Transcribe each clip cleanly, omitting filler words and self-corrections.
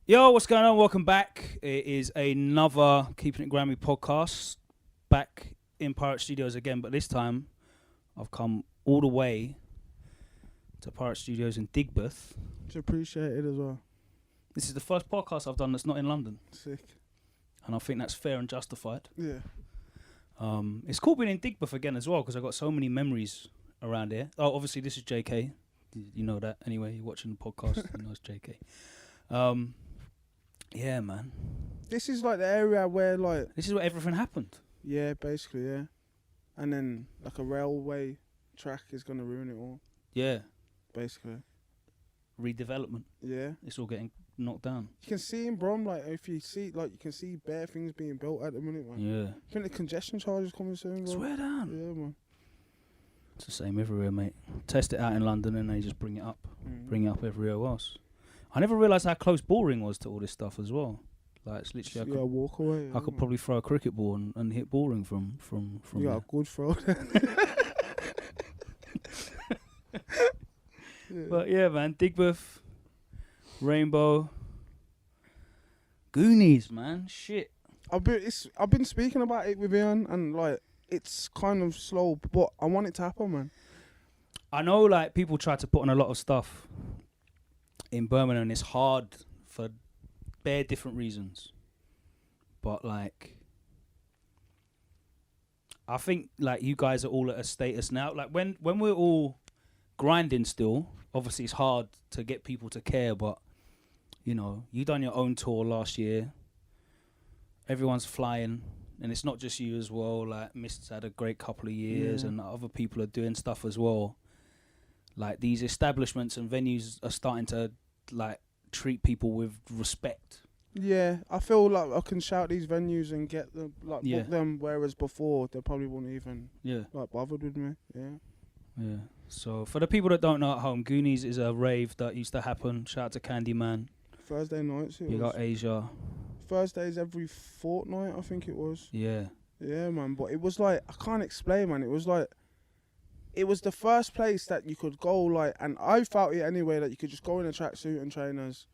Yo, what's going on? Welcome back. It is another Keeping It Grimy podcast. Back in Pirate Studios again, but this time I've come all the way to Pirate Studios in Digbeth. It's appreciated as well. This is the first podcast I've done that's not in London. Sick. And I think that's fair and justified. Yeah. It's cool being in Digbeth again as well because I've got so many memories around here. Oh, obviously this is Jaykae. You know that anyway. You're watching the podcast. You know it's Jaykae. Yeah, man. This is like the area where like... This is where everything happened. Yeah, basically, yeah. And then like a railway track is going to ruin it all. Yeah. Basically. Redevelopment. Yeah. It's all getting knocked down. You can see in Brom, like, if you see, like, you can see bare things being built at the minute, man. Yeah. I think the congestion charge is coming soon, bro. Swear down. Yeah, man. It's the same everywhere, mate. Test it out in London and they just bring it up. Bring it up everywhere else. I never realised how close Boring was to all this stuff as well. Like, it's literally... You gotta walk away. I could probably throw a cricket ball and hit Boring from You got there. a good throw. Yeah. But yeah, man. Digbeth, Rainbow, Goonies, man. Shit. I've been speaking about it with Ian and like it's kind of slow, but I want it to happen, man. I know, like, people try to put on a lot of stuff in Birmingham and it's hard for bare different reasons. But, like, I think, like, you guys are all at a status now. Like, when we're all grinding still, obviously it's hard to get people to care, but, you know, you done your own tour last year. Everyone's flying. And it's not just you as well. Like, Mist's had a great couple of years and other people are doing stuff as well. Like, these establishments and venues are starting to, like, treat people with respect. Yeah, I feel like I can shout these venues and get them, like, Yeah. book them, whereas before they probably wouldn't even, Yeah. like, bothered with me. Yeah. Yeah. So, for the people that don't know at home, Goonies is a rave that used to happen. Shout out to Candyman. Thursday nights, You got Asia. Thursdays every fortnight, I think it was. Yeah. Yeah, man, but it was like, I can't explain, man. It was like, it was the first place that you could go, like, and I felt it anyway, that you could just go in a tracksuit and trainers.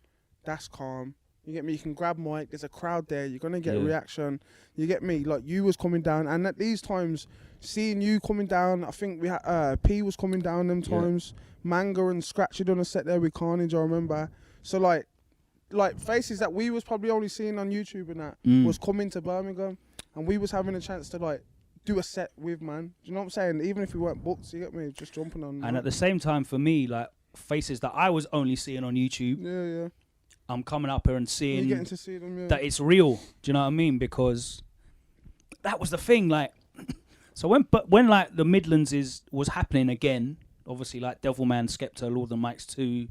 That's calm. You get me? You can grab mic. There's a crowd there. You're going to get a reaction. You get me? Like, you was coming down. And at these times, seeing you coming down, I think we had P was coming down them times. Manga and Scratchy done a set there with Carnage, I remember. So, like faces that we was probably only seeing on YouTube and that was coming to Birmingham. And we was having a chance to, like, do a set with, man. Do you know what I'm saying? Even if we weren't booked, you get me? Just jumping on. And at the same time, for me, like, faces that I was only seeing on YouTube. Yeah. I'm coming up here and seeing You're getting to see them, that it's real. Do you know what I mean? Because that was the thing. Like, so when like the Midlands was happening again, obviously like Devilman, Skepta, Lord of the Mics 2,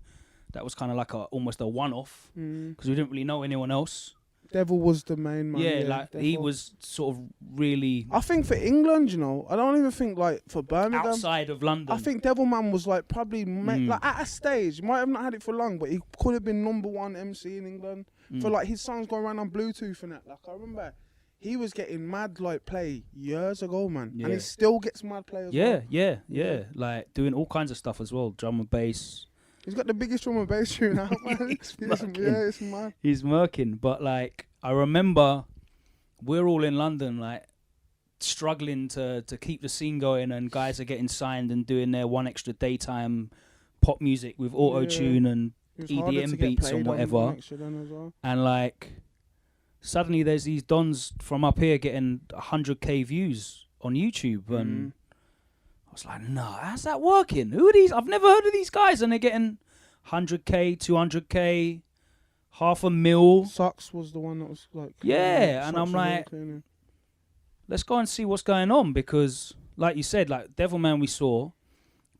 that was kind of like almost a one-off because we didn't really know anyone else. Devil was the main man. Yeah, like Devil. he was sort of really. I think for England, you know, I don't even think like for Birmingham. Outside of London. I think Devilman was like probably like at a stage. He might have not had it for long, but he could have been #1 MC in England for like his songs going around on Bluetooth and that. Like I remember, he was getting mad like play years ago, man, and he still gets mad play as well. Yeah. Like doing all kinds of stuff as well, drum and bass. He's got the biggest drum and bass tune out, man. It's mad. He's murking, but like I remember, we're all in London, like struggling to keep the scene going, and guys are getting signed and doing their one extra daytime pop music with auto tune and EDM beats and whatever. And like suddenly there's these dons from up here getting 100k views on YouTube, and I was like, no, how's that working? Who are these? I've never heard of these guys, and they're getting 100k, 200k, 500,000. Socks was the one that was like... Yeah, and I'm like, let's go and see what's going on, because, like you said, like Devilman we saw,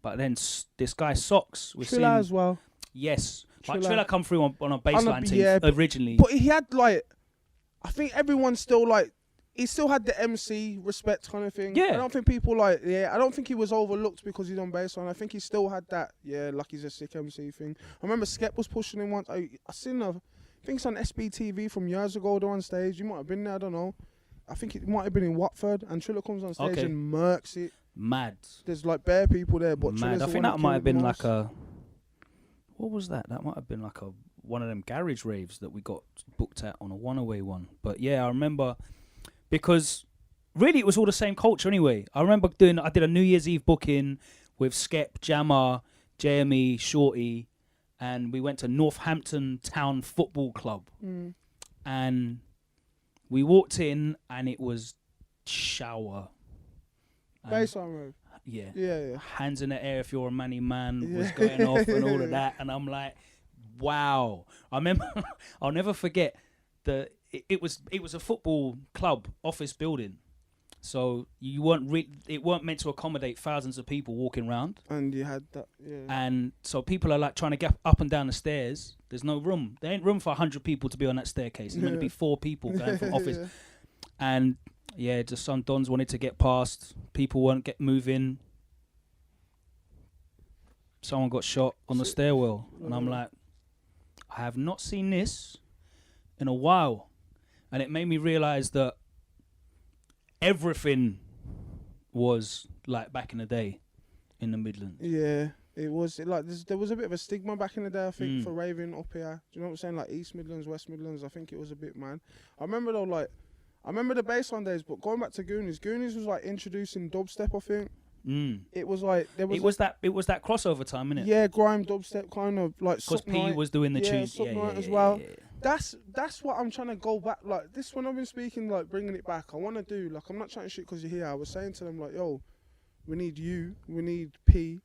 but then this guy Socks was Triller as well. Yes, Triller. but Triller come through on a baseline team originally. But he had like, I think everyone still like, he still had the MC respect kind of thing. Yeah. I don't think people I don't think he was overlooked because he's on baseline. I think he still had that, like he's a sick MC thing. I remember Skep was pushing him once. I seen I think it's on SBTV from years ago, they're on stage. You might have been there, I don't know. I think it might have been in Watford, and Triller comes on stage and murks it. Mad. There's like bare people there, but mad. I think that might have been like a... What was that? That might have been like a one of them garage raves that we got booked at on a one-away one. But yeah, I remember because really it was all the same culture anyway. I remember I did a New Year's Eve booking with Skep, Jammer, JME, Shorty, and we went to Northampton Town Football Club. And we walked in and it was shower. Baseline Rave. Yeah. Hands in the air if you're a manny man was going off and all of that. And I'm like, wow. I remember, I'll never forget it was a football club office building. So you it weren't meant to accommodate thousands of people walking around. And you had that, And so people are like trying to get up and down the stairs. There's no room. There ain't room for 100 people to be on that staircase. There's meant to be 4 people going from office. And yeah, just some dons wanted to get past. People weren't moving. Someone got shot on the stairwell. And I'm like, I have not seen this in a while. And it made me realise that everything was like back in the day in the Midlands. Yeah, it was like there was a bit of a stigma back in the day, I think, for raving up here. Do you know what I'm saying? Like East Midlands, West Midlands. I think it was a bit, man. I remember though, like I remember the baseline days, but going back to Goonies was like introducing dubstep. I think it was like there was it was that crossover time, innit? Yeah, grime dubstep kind of like because P was doing the tunes, as well. That's what I'm trying to go back. Like this, when I've been speaking, like bringing it back. I want to do like I'm not trying to shit because you're here. I was saying to them like, yo, we need you, we need P,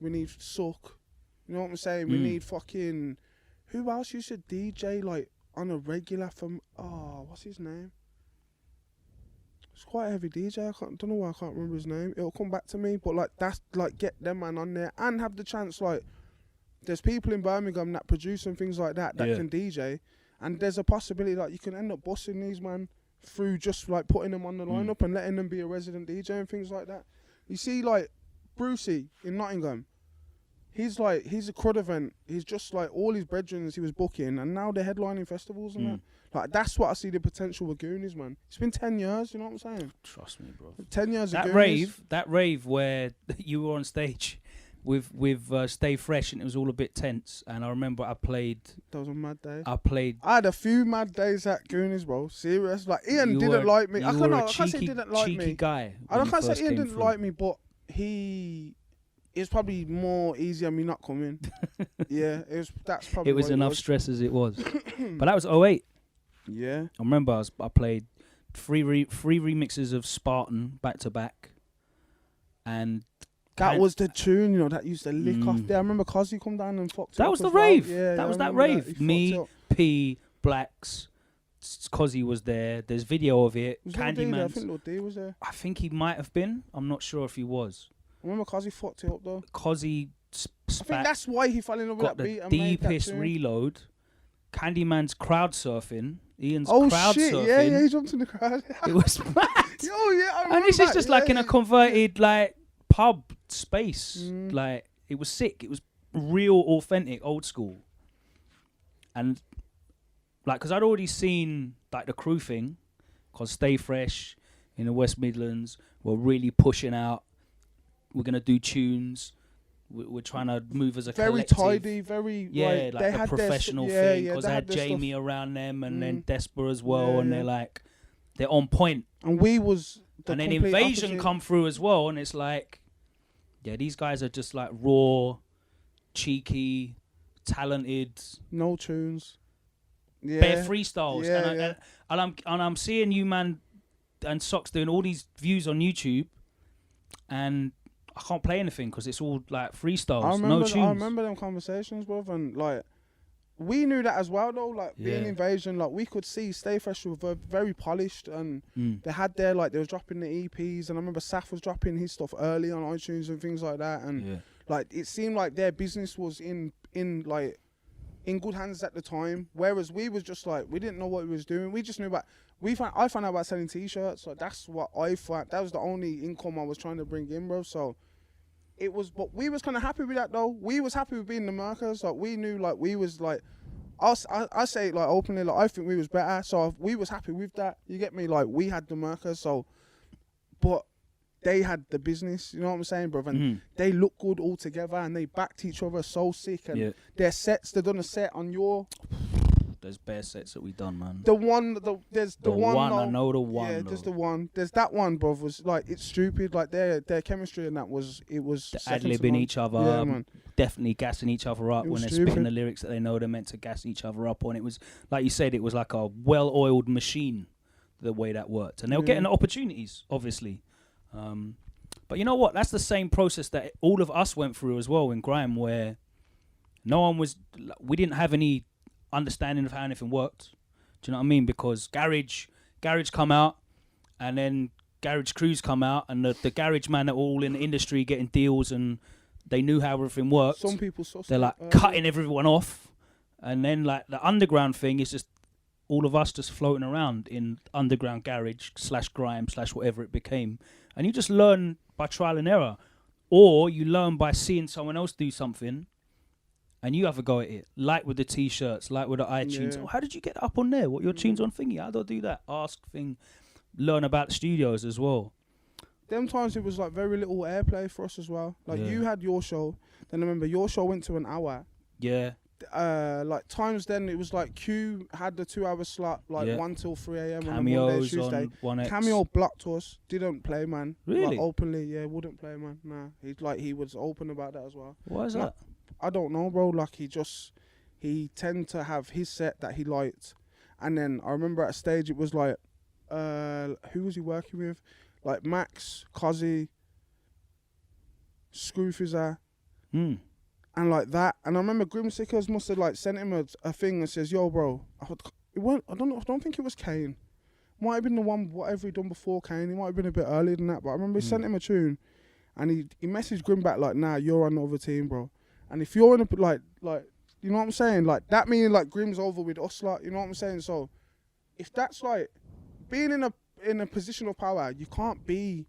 we need Suck. You know what I'm saying? We need fucking who else used to DJ like on a regular from what's his name? It's quite a heavy DJ. I don't know why I can't remember his name. It'll come back to me. But like that's like get them man on there and have the chance. Like there's people in Birmingham that produce and things like that can DJ. And there's a possibility like you can end up busting these man through just like putting them on the lineup and letting them be a resident DJ and things like that. You see like Brucey in Nottingham, he's a crud event. He's just like all his brethren he was booking and now they're headlining festivals and that. Like that's what I see the potential with Goonies, man. It's been 10 years, you know what I'm saying? Trust me, bro. 10 years of Goonies. That rave where you were on stage with Stay Fresh and it was all a bit tense, and I remember I played. That was a mad day. I had a few mad days at Goonies, bro. Serious. Like Ian didn't like me. I can't say he didn't like me. Guy. I can't say Ian didn't like me, but it's probably more easier me not coming. Yeah, that's probably. It was enough stress as it was, but that was 08. Yeah, I remember I played three remixes of Spartan back to back, and. That was the tune, you know, that used to lick off there. I remember Cozzy come down and fucked it up. That was the rave. Yeah, that was that rave. Me, P, Blacks, Cozzy was there. There's video of it. Candyman. I think Lil D was there. I think he might have been. I'm not sure if he was. I remember Cozzy fucked it up though. Cozzy I think that's why he fell in love with that beat. Got the deepest reload. Candyman's crowd surfing. Ian's crowd surfing. Yeah, he jumped in the crowd. It was mad. Oh yeah, I remember. And this is just like in a converted like pub space. Like it was sick. It was real, authentic, old school. And like, because I'd already seen like the crew thing, because Stay Fresh in the West Midlands were really pushing out. We're gonna do tunes. We're trying to move as a collective. Very tidy, very like they a had professional thing. Because they had Jamie around them, and then Desper as well, and they're on point. And we was. And then Invasion come through as well, and it's like, yeah, these guys are just like raw, cheeky, talented. No tunes. Yeah. Bare freestyles. And I'm seeing you, man, and Socks doing all these views on YouTube, and I can't play anything because it's all like freestyles, no tunes. I remember them conversations, bro, and like, we knew that as well though, like being Invasion, like we could see Stay Fresh were very polished and they had their like they was dropping the EPs, and I remember Saf was dropping his stuff early on iTunes and things like that, and like it seemed like their business was in good hands at the time, whereas we was just like we didn't know what we was doing. We just knew about I found out about selling t-shirts, so that's what I thought. That was the only income I was trying to bring in, bro. So it was, but we was kind of happy with that though. We was happy with being the markers. Like we knew, like we was like, I say it like openly, like I think we was better. So we was happy with that. You get me? Like we had the markers. So, but they had the business, you know what I'm saying, bro? And they look good all together, and they backed each other so sick. And their sets, they done a set on your. There's bare sets that we done, man. There's the one. I know the one. Yeah, there's the one. There's that one, bro. Was like, it's stupid. Like their chemistry and that was, it was ad-libbing each other. Yeah, man. Definitely gassing each other up when they're spitting the lyrics that they know they're meant to gas each other up on. It was like you said, it was like a well-oiled machine, the way that worked, and they were getting the opportunities, obviously. But you know what? That's the same process that all of us went through as well in grime, where we didn't have any understanding of how anything worked. Do you know what I mean? Because garage come out, and then garage crews come out, and the garage man that were all in the industry getting deals, and they knew how everything worked. Some people they're like cutting everyone off, and then like the underground thing is just all of us just floating around in underground garage / grime / whatever it became, and you just learn by trial and error, or you learn by seeing someone else do something. And you have a go at it, like with the T-shirts, like with the iTunes. Yeah. Oh, how did you get up on there? What, your tunes on thingy? How do I do that? Ask thing. Learn about the studios as well. Them times it was like very little airplay for us as well. Like you had your show, then I remember your show went to an hour. Yeah. Like times then it was like Q had the 2 hour slot, like 1 till 3 a.m. on a Monday, Tuesday. On 1X. Cameo blocked us, didn't play, man. Really? Like, openly, wouldn't play, man. Nah, he was open about that as well. Why is that? I don't know, bro. Like he tend to have his set that he liked, and then I remember at a stage it was like, who was he working with? Like Max, Cozzy, Screwfizzer, and like that. And I remember Grimsickers must have like sent him a thing that says, "Yo, bro, I don't think it was Kane. Might have been the one whatever he done before Kane. It might have been a bit earlier than that, but I remember he sent him a tune, and he messaged Grim back like, "Nah, you're on the other team, bro." And if you're in a like, you know what I'm saying? Like that meaning like Grim's over with us, like, you know what I'm saying? So if that's like being in a position of power, you can't be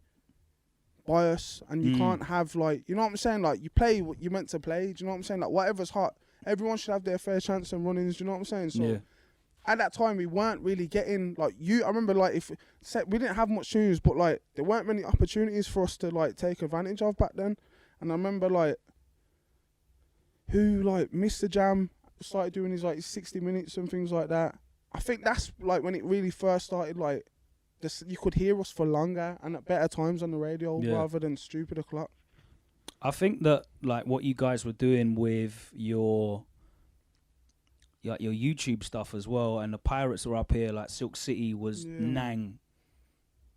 biased, and you can't have like, you know what I'm saying? Like you play what you're meant to play. Do you know what I'm saying? Like whatever's hot, everyone should have their fair chance and run-ins. Do you know what I'm saying? So at that time we weren't really getting like I remember like we didn't have much tunes, but like there weren't many opportunities for us to like take advantage of back then. And I remember like who like Mr. Jam started doing his like 60 minutes and things like that. I think that's like when it really first started, like you could hear us for longer and at better times on the radio rather than stupid o'clock. I think that like what you guys were doing with your YouTube stuff as well, and the Pirates were up here, like Silk City was nang.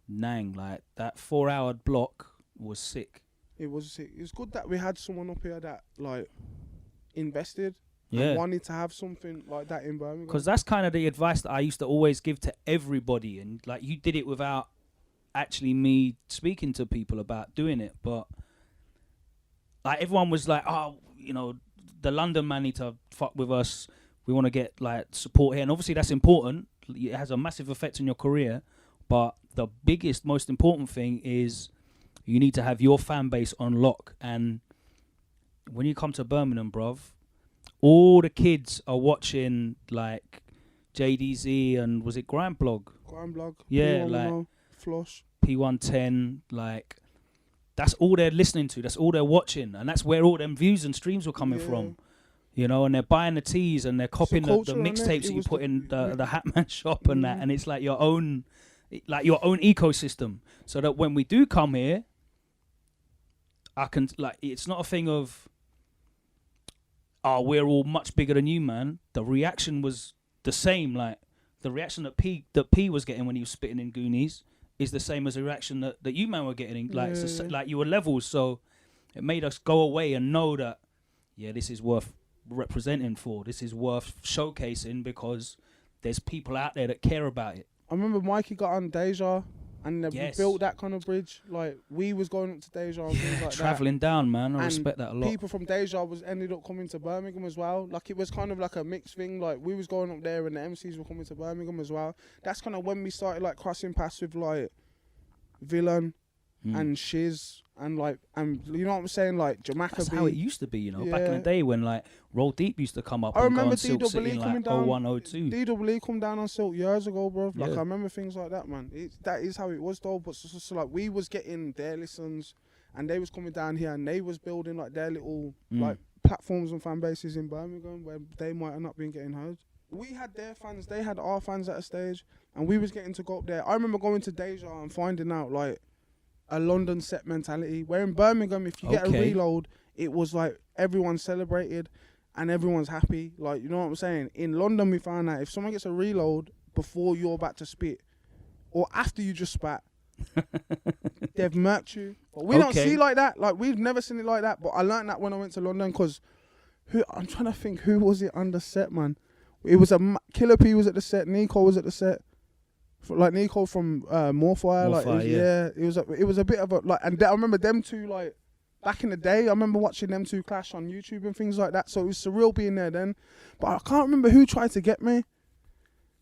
Like that 4-hour block was sick. It was sick. It was good that we had someone up here that like invested and wanted to have something like that in Birmingham. Because that's kind of the advice that I used to always give to everybody, and like you did it without actually me speaking to people about doing it, but like everyone was like, oh, you know, the London man need to fuck with us. We want to get like support here, and obviously that's important. It has a massive effect on your career, but the biggest, most important thing is you need to have your fan base on lock. And when you come to Birmingham, bruv, all the kids are watching like JDZ and was it Grime Blog? Grime Blog. Yeah, P110, like Floss. P110, like that's all they're listening to. That's all they're watching, and that's where all them views and streams were coming from. You know, and they're buying the teas and they're copying the mixtapes that you put in the Hatman shop and that, and it's like your own ecosystem. So that when we do come here, I can like it's not a thing of, oh, we're all much bigger than you, man. The reaction was the same. Like the reaction that P was getting when he was spitting in Goonies is the same as the reaction that you man were getting. Like like you were levels, so it made us go away and know that this is worth representing for. This is worth showcasing because there's people out there that care about it. I remember Mikey got on Deja and we built that kind of bridge. Like we was going up to Deja and things like traveling down, man. I respect that a lot. People from Deja ended up coming to Birmingham as well. Like it was kind of like a mixed thing. Like we was going up there and the MCs were coming to Birmingham as well. That's kind of when we started like crossing paths with like Villain, and Shiz and like, and you know what I'm saying, like Jamaica. That's how it used to be, you know, back in Yeah. the day when like Roll Deep used to come up I and go remember on Silk City DWE in coming like down. 01, 02. DWE come down on Silk years ago, bro. Like Yeah. I remember things like that, man. That is how it was though. But so like we was getting their listens, and they was coming down here, and they was building like their little like platforms and fan bases in Birmingham where they might have not been getting heard. We had their fans, they had our fans at a stage, and we was getting to go up there. I remember going to Deja and finding out like a London set mentality, where in Birmingham, if you get a reload, it was like everyone celebrated and everyone's happy. Like, you know what I'm saying? In London, we found out if someone gets a reload before you're about to spit, or after you just spat, they've murked you. But we don't see like that. Like, we've never seen it like that. But I learned that when I went to London, because I'm trying to think, who was it under set, man? It was Killer P was at the set, Nico was at the set. Like Nico from Morfire, like it was a bit of a like, and I remember them two like back in the day. I remember watching them two clash on YouTube and things like that. So it was surreal being there then. But I can't remember who tried to get me.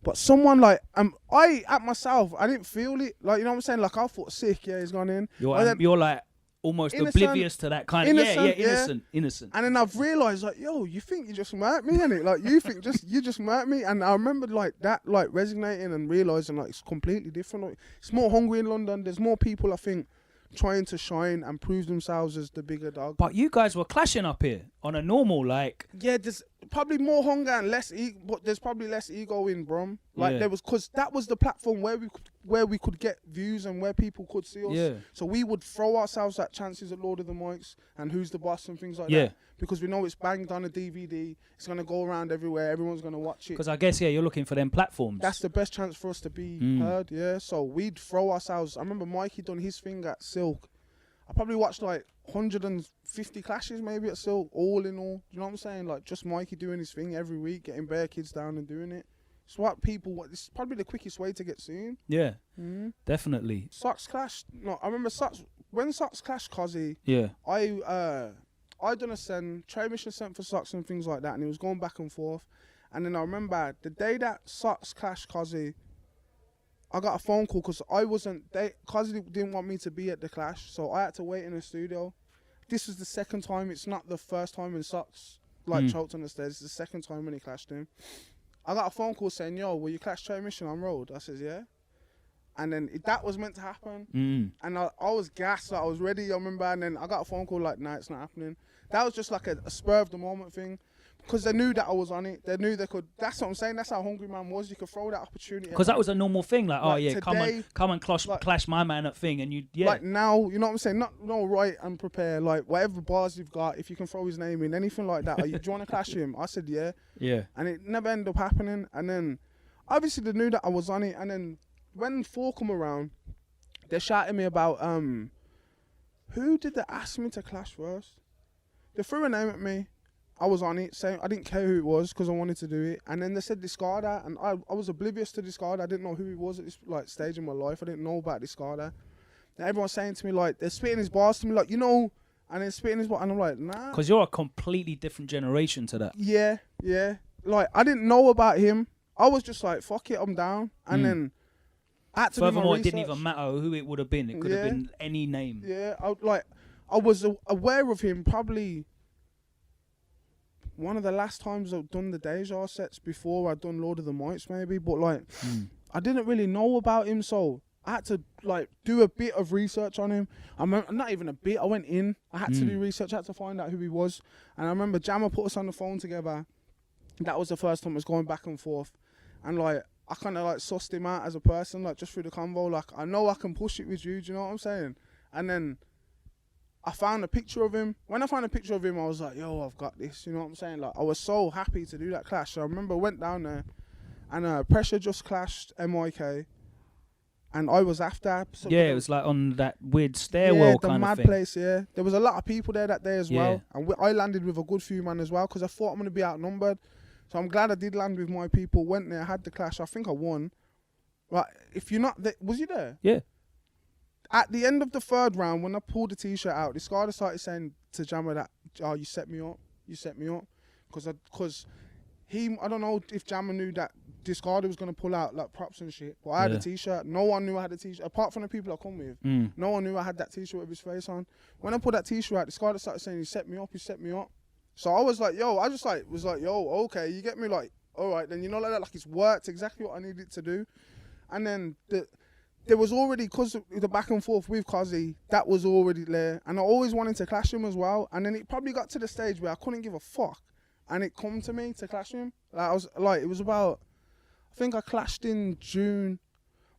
But someone like I at myself, I didn't feel it. Like, you know what I'm saying? Like, I thought sick, yeah, he's gone in. You're like almost innocent, oblivious to that kind of innocent. And then I've realised, like, yo, you think you just murked me, innit? Like, you think you just murked me. And I remember like that, like resonating and realising like it's completely different. Like, it's more hungry in London. There's more people, I think, trying to shine and prove themselves as the bigger dog. But you guys were clashing up here on a normal, like. Yeah, there's probably more hunger and less but there's probably less ego in Brum. Like, there was, because that was the platform where we could get views and where people could see us. Yeah. So we would throw ourselves at chances at Lord of the Mics and Who's the Boss and things like that. Because we know it's banged on a DVD. It's going to go around everywhere. Everyone's going to watch it. Because I guess, you're looking for them platforms. That's the best chance for us to be heard, yeah. So we'd throw ourselves. I remember Mikey done his thing at Silk. I probably watched like 150 clashes maybe at Silk, all in all. You know what I'm saying? Like, just Mikey doing his thing every week, getting bare kids down and doing it. It's what people, it's probably the quickest way to get seen. Yeah, definitely. Socks Clash, no, I remember when Socks Clash Cozzy, I done a send, trade mission sent for Socks and things like that, and it was going back and forth. And then I remember the day that Socks Clash Cozzy, I got a phone call because Cozzy didn't want me to be at the clash, so I had to wait in the studio. This was the second time, it's not the first time when Socks choked on the stairs, it's the second time when he clashed him. I got a phone call saying, yo, will you clash trade mission on road? I says, yeah. And then that was meant to happen. And I was gassed, like, I was ready, I remember, and then I got a phone call like, nah, it's not happening. That was just like a spur of the moment thing. Because they knew that I was on it. They knew they could. That's what I'm saying. That's how Hungry Man was. You could throw that opportunity. Because that was a normal thing. Like, oh yeah, today, come and clash my man at thing, and you Like now, you know what I'm saying? No, right and prepare. Like, whatever bars you've got, if you can throw his name in, anything like that. Do you want to clash him? I said yeah. Yeah. And it never ended up happening. And then obviously they knew that I was on it. And then when 4 come around, they shouted me about who did they ask me to clash first? They threw a name at me. I was on it, saying I didn't care who it was because I wanted to do it. And then they said Discarder, and I was oblivious to Discarder. I didn't know who he was at this stage in my life. I didn't know about Discarder. And everyone's saying to me, like, they're spitting his bars to me, like, you know, and then spitting his bars, and I'm like, nah. Because you're a completely different generation to that. Yeah. Like, I didn't know about him. I was just like, fuck it, I'm down. And then I had to furthermore, it didn't even matter who it would have been. It could have been any name. Yeah, I was aware of him probably one of the last times I've done the Deja sets before I'd done Lord of the Mics maybe, but like I didn't really know about him, so I had to like do a bit of research on him. Not even a bit, I went in, I had to do research, I had to find out who he was. And I remember Jammer put us on the phone together. That was the first time I was going back and forth. And like I kind of like sussed him out as a person, like just through the convo, like I know I can push it with you, do you know what I'm saying? And then I found a picture of him. When I found a picture of him, I was like, yo, I've got this. You know what I'm saying? Like, I was so happy to do that clash. So I remember I went down there and Pressure just clashed MYK. And I was after. So it was like on that weird stairwell kind of thing. Yeah, the mad place, yeah. There was a lot of people there that day as well. And I landed with a good few man as well because I thought I'm going to be outnumbered. So I'm glad I did land with my people. Went there, had the clash. I think I won. Right, if you're not there, was you there? Yeah. At the end of the 3rd round, when I pulled the t-shirt out, this guy started saying to Jammer that, oh, you set me up. Because I don't know if Jammer knew that Discarded was gonna pull out like props and shit. But I had a t-shirt. No one knew I had a t-shirt apart from the people I come with. No one knew I had that t-shirt with his face on. When I put that t-shirt out, Discarded started saying he set me up. So I was like, yo, okay, you get me, like, all right, then, you know, like that, like it's worked exactly what I needed to do. And then there was already, because of the back and forth with Kazi, that was already there. And I always wanted to clash him as well. And then it probably got to the stage where I couldn't give a fuck. And it come to me to clash him. It was about, I think I clashed in June.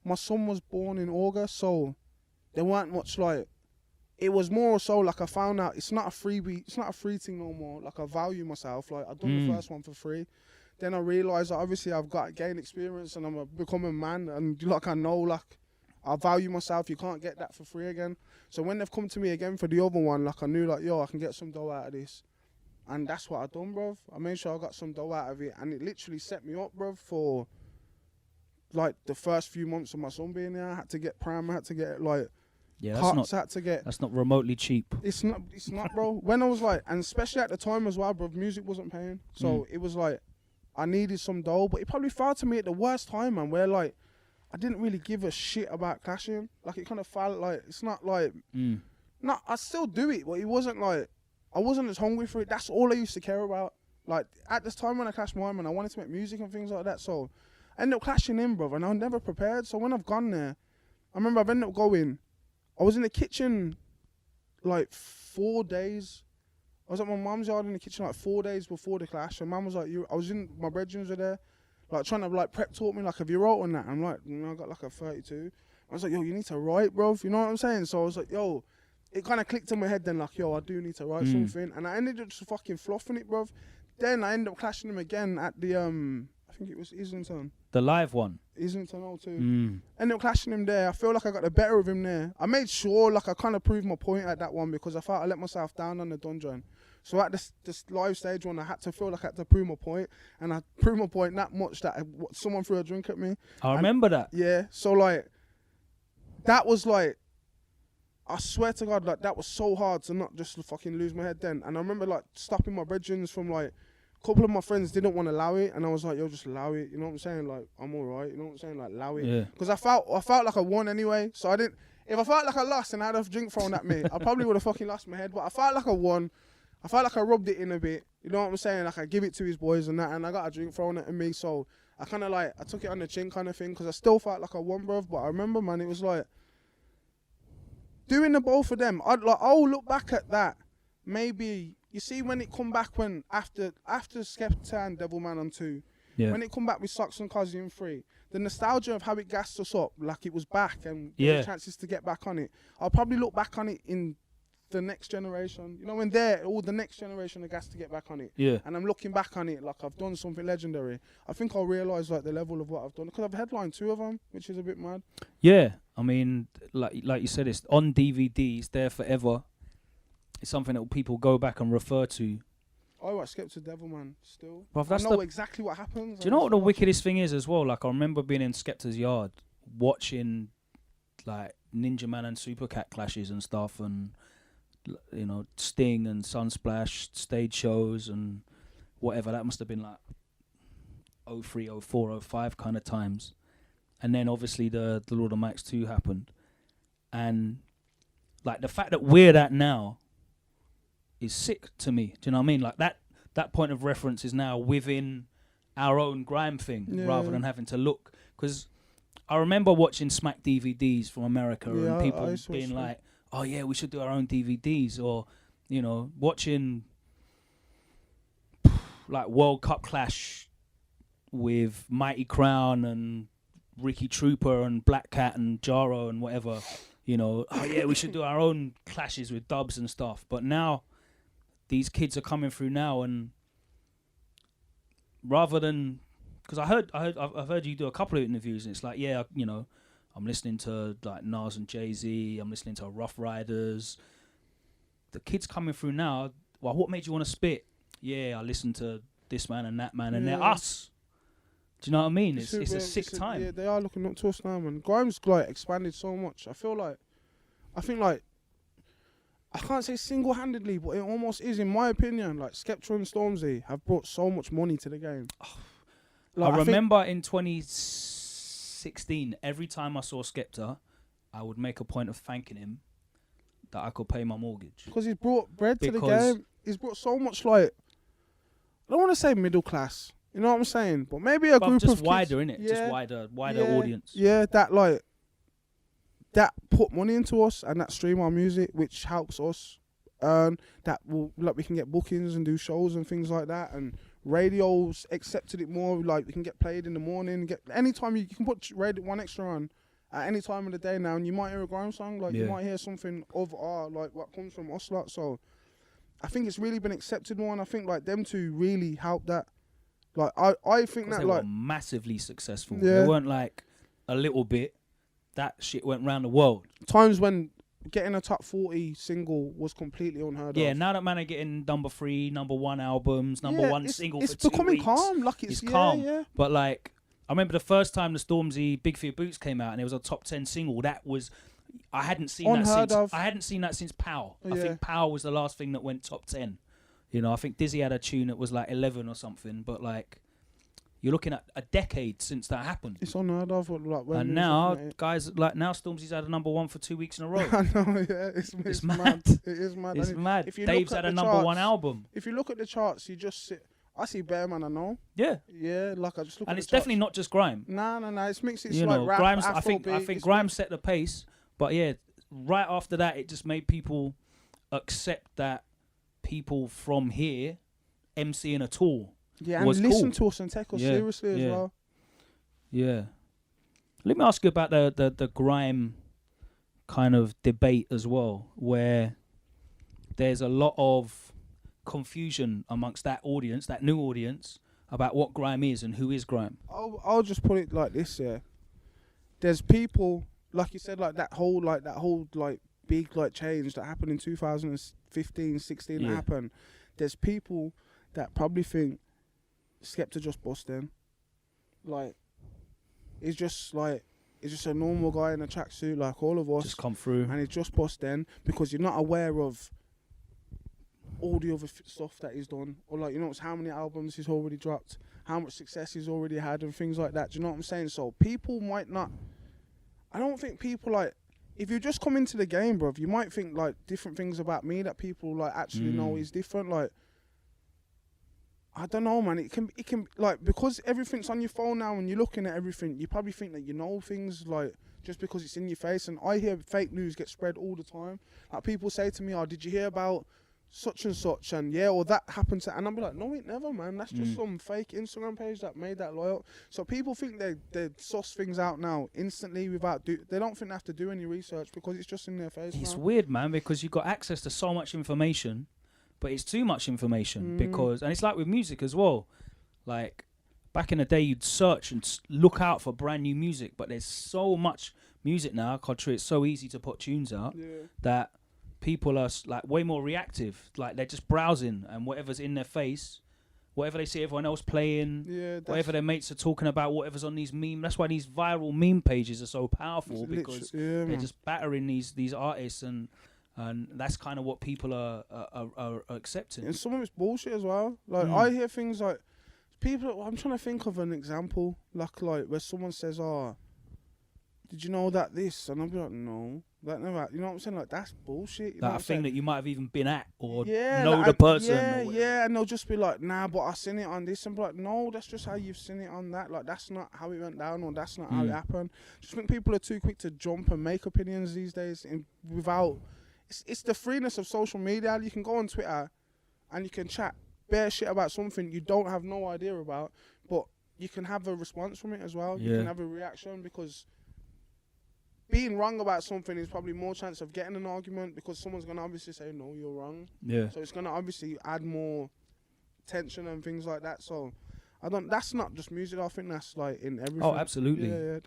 My son was born in August, so there weren't much, like, it was more so like I found out it's not a freebie, it's not a free thing no more. Like, I value myself. Like, I've done the first one for free. Then I realised that obviously I've got to gain experience and I'm becoming a man. And like, I know, like, I value myself. You can't get that for free again. So when they've come to me again for the other one, like, I knew, like, yo, I can get some dough out of this. And that's what I done, bruv. I made sure I got some dough out of it. And it literally set me up, bruv, for, like, the first few months of my son being there. I had to get Prime, I had to get, like, that's not remotely cheap. It's not, bro. When I was like, and especially at the time as well, bro, music wasn't paying. So it was like, I needed some dough, but it probably fell to me at the worst time, man, where like, I didn't really give a shit about clashing. Like, it kind of felt like, it's not like, I still do it, but it wasn't like, I wasn't as hungry for it. That's all I used to care about. Like, at this time when I clashed my man, I wanted to make music and things like that. So I ended up clashing in, bro, and I was never prepared. So when I've gone there, I remember I've ended up going, I was in the kitchen like 4 days. I was at my mum's yard in the kitchen like 4 days before the clash. And mum was like, I was in, my bedrooms were there, like trying to like prep talk me, like, have you wrote on that? I'm like, I got like a 32. I was like, yo, you need to write, bro. You know what I'm saying? So I was like, yo, it kind of clicked in my head then, like, yo, I do need to write something. And I ended up just fucking fluffing it, bro. Then I ended up clashing him again at the, I think it was Islington. The live one? Islington 02. Ended up clashing him there. I feel like I got the better of him there. I made sure, like, I kind of proved my point at that one because I felt I let myself down on the dungeon. So at this live stage one, I had to feel like I had to prove my point. And I proved my point that much that someone threw a drink at me. I remember that. Yeah. So, like, that was, like, I swear to God, like, that was so hard to not just fucking lose my head then. And I remember, like, stopping my brethren from, like, a couple of my friends didn't want to allow it. And I was like, yo, just allow it. You know what I'm saying? Like, I'm all right. You know what I'm saying? Like, allow it. Yeah. Because I felt like I won anyway. So I didn't, if I felt like I lost and I had a drink thrown at me, I probably would have fucking lost my head. But I felt like I won. I felt like I rubbed it in a bit. You know what I'm saying? Like, I give it to his boys and that. And I got a drink thrown at me. So I kind of, like, I took it on the chin kind of thing. Because I still felt like I won, bruv. But I remember, man, it was like, doing the both of them, I'd like, I'll look back at that. Maybe, you see, when it come back when, after Skepta and Devilman on 2, when it come back with Socks and Kazi in 3, the nostalgia of how it gassed us up, like it was back and there were chances to get back on it. I'll probably look back on it in the next generation. You know, when the next generation are gassed to get back on it. Yeah. And I'm looking back on it like I've done something legendary. I think I'll realise, like, the level of what I've done. Because I've headlined 2 of them, which is a bit mad. Yeah. I mean, like you said, it's on DVD. It's there forever. It's something that people go back and refer to. Oh, I skipped to Devilman still. Bruv, I know exactly what happens. Do you know what the wickedest thing is as well? Like, I remember being in Skepta's yard watching, like, Ninja Man and Supercat clashes and stuff, and, you know, Sting and Sunsplash stage shows and whatever. That must have been like 03, 04, 05 kind of times. And then obviously the Lord of Mics 2 happened. And, like, the fact that we're that now is sick to me. Do you know what I mean? Like, that point of reference is now within our own grime thing rather than having to look. Because I remember watching Smack DVDs from America and people being like, oh yeah, we should do our own DVDs. Or, you know, watching like World Cup Clash with Mighty Crown and Ricky Trooper and Black Cat and Jaro and whatever. You know, oh yeah, we should do our own clashes with dubs and stuff. But now these kids are coming through now, and rather than, because I've heard you do a couple of interviews, and it's like, yeah, you know, I'm listening to like Nas and Jay-Z, I'm listening to Rough Riders. The kids coming through now, well, what made you want to spit? Yeah, I listened to this man and that man, and they're us. Do you know what I mean? It's a sick time. Yeah, they are looking up to us now, man. Grime's like expanded so much. I think I can't say single-handedly, but it almost is, in my opinion. Like, Skepta and Stormzy have brought so much money to the game. Like, I remember in 2016, every time I saw Skepta, I would make a point of thanking him that I could pay my mortgage. Because he's brought bread to the game. He's brought so much, like, I don't want to say middle class. You know what I'm saying? But maybe a group just of wider, kids, innit? Just wider audience. Yeah, that put money into us and that stream our music, which helps us earn. That will, like, we can get bookings and do shows and things like that. And radios accepted it more. Like, we can get played in the morning. Anytime you can put radio 1Xtra on at any time of the day now, and you might hear a grime song. Like, you might hear something of our, like, what comes from us lot. So I think it's really been accepted more, and I think, like, them two really helped that. Like, I think that, they like, were massively successful. Yeah. They weren't like a little bit. That shit went round the world. Times when getting a top 40 single was completely unheard of. Yeah, now that man are getting number 3, number 1 albums, number 1 single for 2 weeks. It's becoming calm. Like, it's calm. Yeah. But, like, I remember the first time the Stormzy Big Fear Boots came out and it was a top 10 single. That was, I hadn't seen that since Pow. I think Pow was the last thing that went top 10. You know, I think Dizzy had a tune that was like 11 or something, but, like, you're looking at a decade since that happened. It's unheard of. Like, and now, guys, like, now Stormzy's had a number 1 for 2 weeks in a row. I know, yeah. It's mad. It is mad. It's mad. Dave's had a number 1 album. If you look at the charts, you just sit. I see Bear Man, I know. Yeah. Yeah, like, I just look at the charts. And it's definitely not just grime. No. It's mixed. It's you like know, rap, Grime's, Afrobeat. I think Grime set the pace, but yeah, right after that, it just made people accept that people from here MCing a tour. Yeah, and listen to us and take us seriously as well. Yeah. Let me ask you about the grime kind of debate as well, where there's a lot of confusion amongst that audience, that new audience, about what grime is and who is grime. I'll just put it like this, yeah. There's people, like you said, like that whole big like change that happened in 2015, 16 that happened. There's people that probably think Skepta just bust in. Like, he's just a normal guy in a tracksuit like all of us. Just come through. And he's just bust in because you're not aware of all the other stuff that he's done. Or, like, you know, how many albums he's already dropped, how much success he's already had and things like that. Do you know what I'm saying? So people might not... I don't think people, like... If you just come into the game, bruv, you might think, like, different things about me that people, like, actually know is different. Like, I don't know, man. It can like, because everything's on your phone now and you're looking at everything, you probably think that you know things, like, just because it's in your face. And I hear fake news get spread all the time. Like, people say to me, "Oh, did you hear about such and such?" And or that happened to, and I'm like, "No, it never, man. That's just some fake Instagram page that made that loyal." So people think they suss things out now instantly without they don't think they have to do any research because it's just in their face. It's now. weird, man, because you've got access to so much information, but it's too much information because, and it's like with music as well. Like, back in the day, you'd search and look out for brand new music, but there's so much music now, contrary, it's so easy to put tunes out that people are, like, way more reactive. Like, they're just browsing and whatever's in their face, whatever they see everyone else playing, whatever their mates are talking about, whatever's on these meme. That's why these viral meme pages are so powerful, because they're just battering these artists, and that's kind of what people are accepting. And some of it's bullshit as well. Like, I hear things like people. I'm trying to think of an example, like where someone says, "Oh, did you know that this?" And I'll be like, "No, that never." You know what I'm saying? Like, that's bullshit. You know that a thing that you might have even been at or know like, the person. And they'll just be like, "Nah, but I seen it on this," and be like, "No, that's just how you've seen it on that. Like, that's not how it went down, or that's not how it happened." Just think people are too quick to jump and make opinions these days, without. It's the freeness of social media. You can go on Twitter and you can chat bare shit about something you don't have no idea about, but you can have a response from it as well. You can have a reaction, because being wrong about something is probably more chance of getting an argument, because someone's going to obviously say, "No, you're wrong." Yeah. So it's going to obviously add more tension and things like that. So that's not just music. I think that's like in everything. Oh, absolutely. Yeah,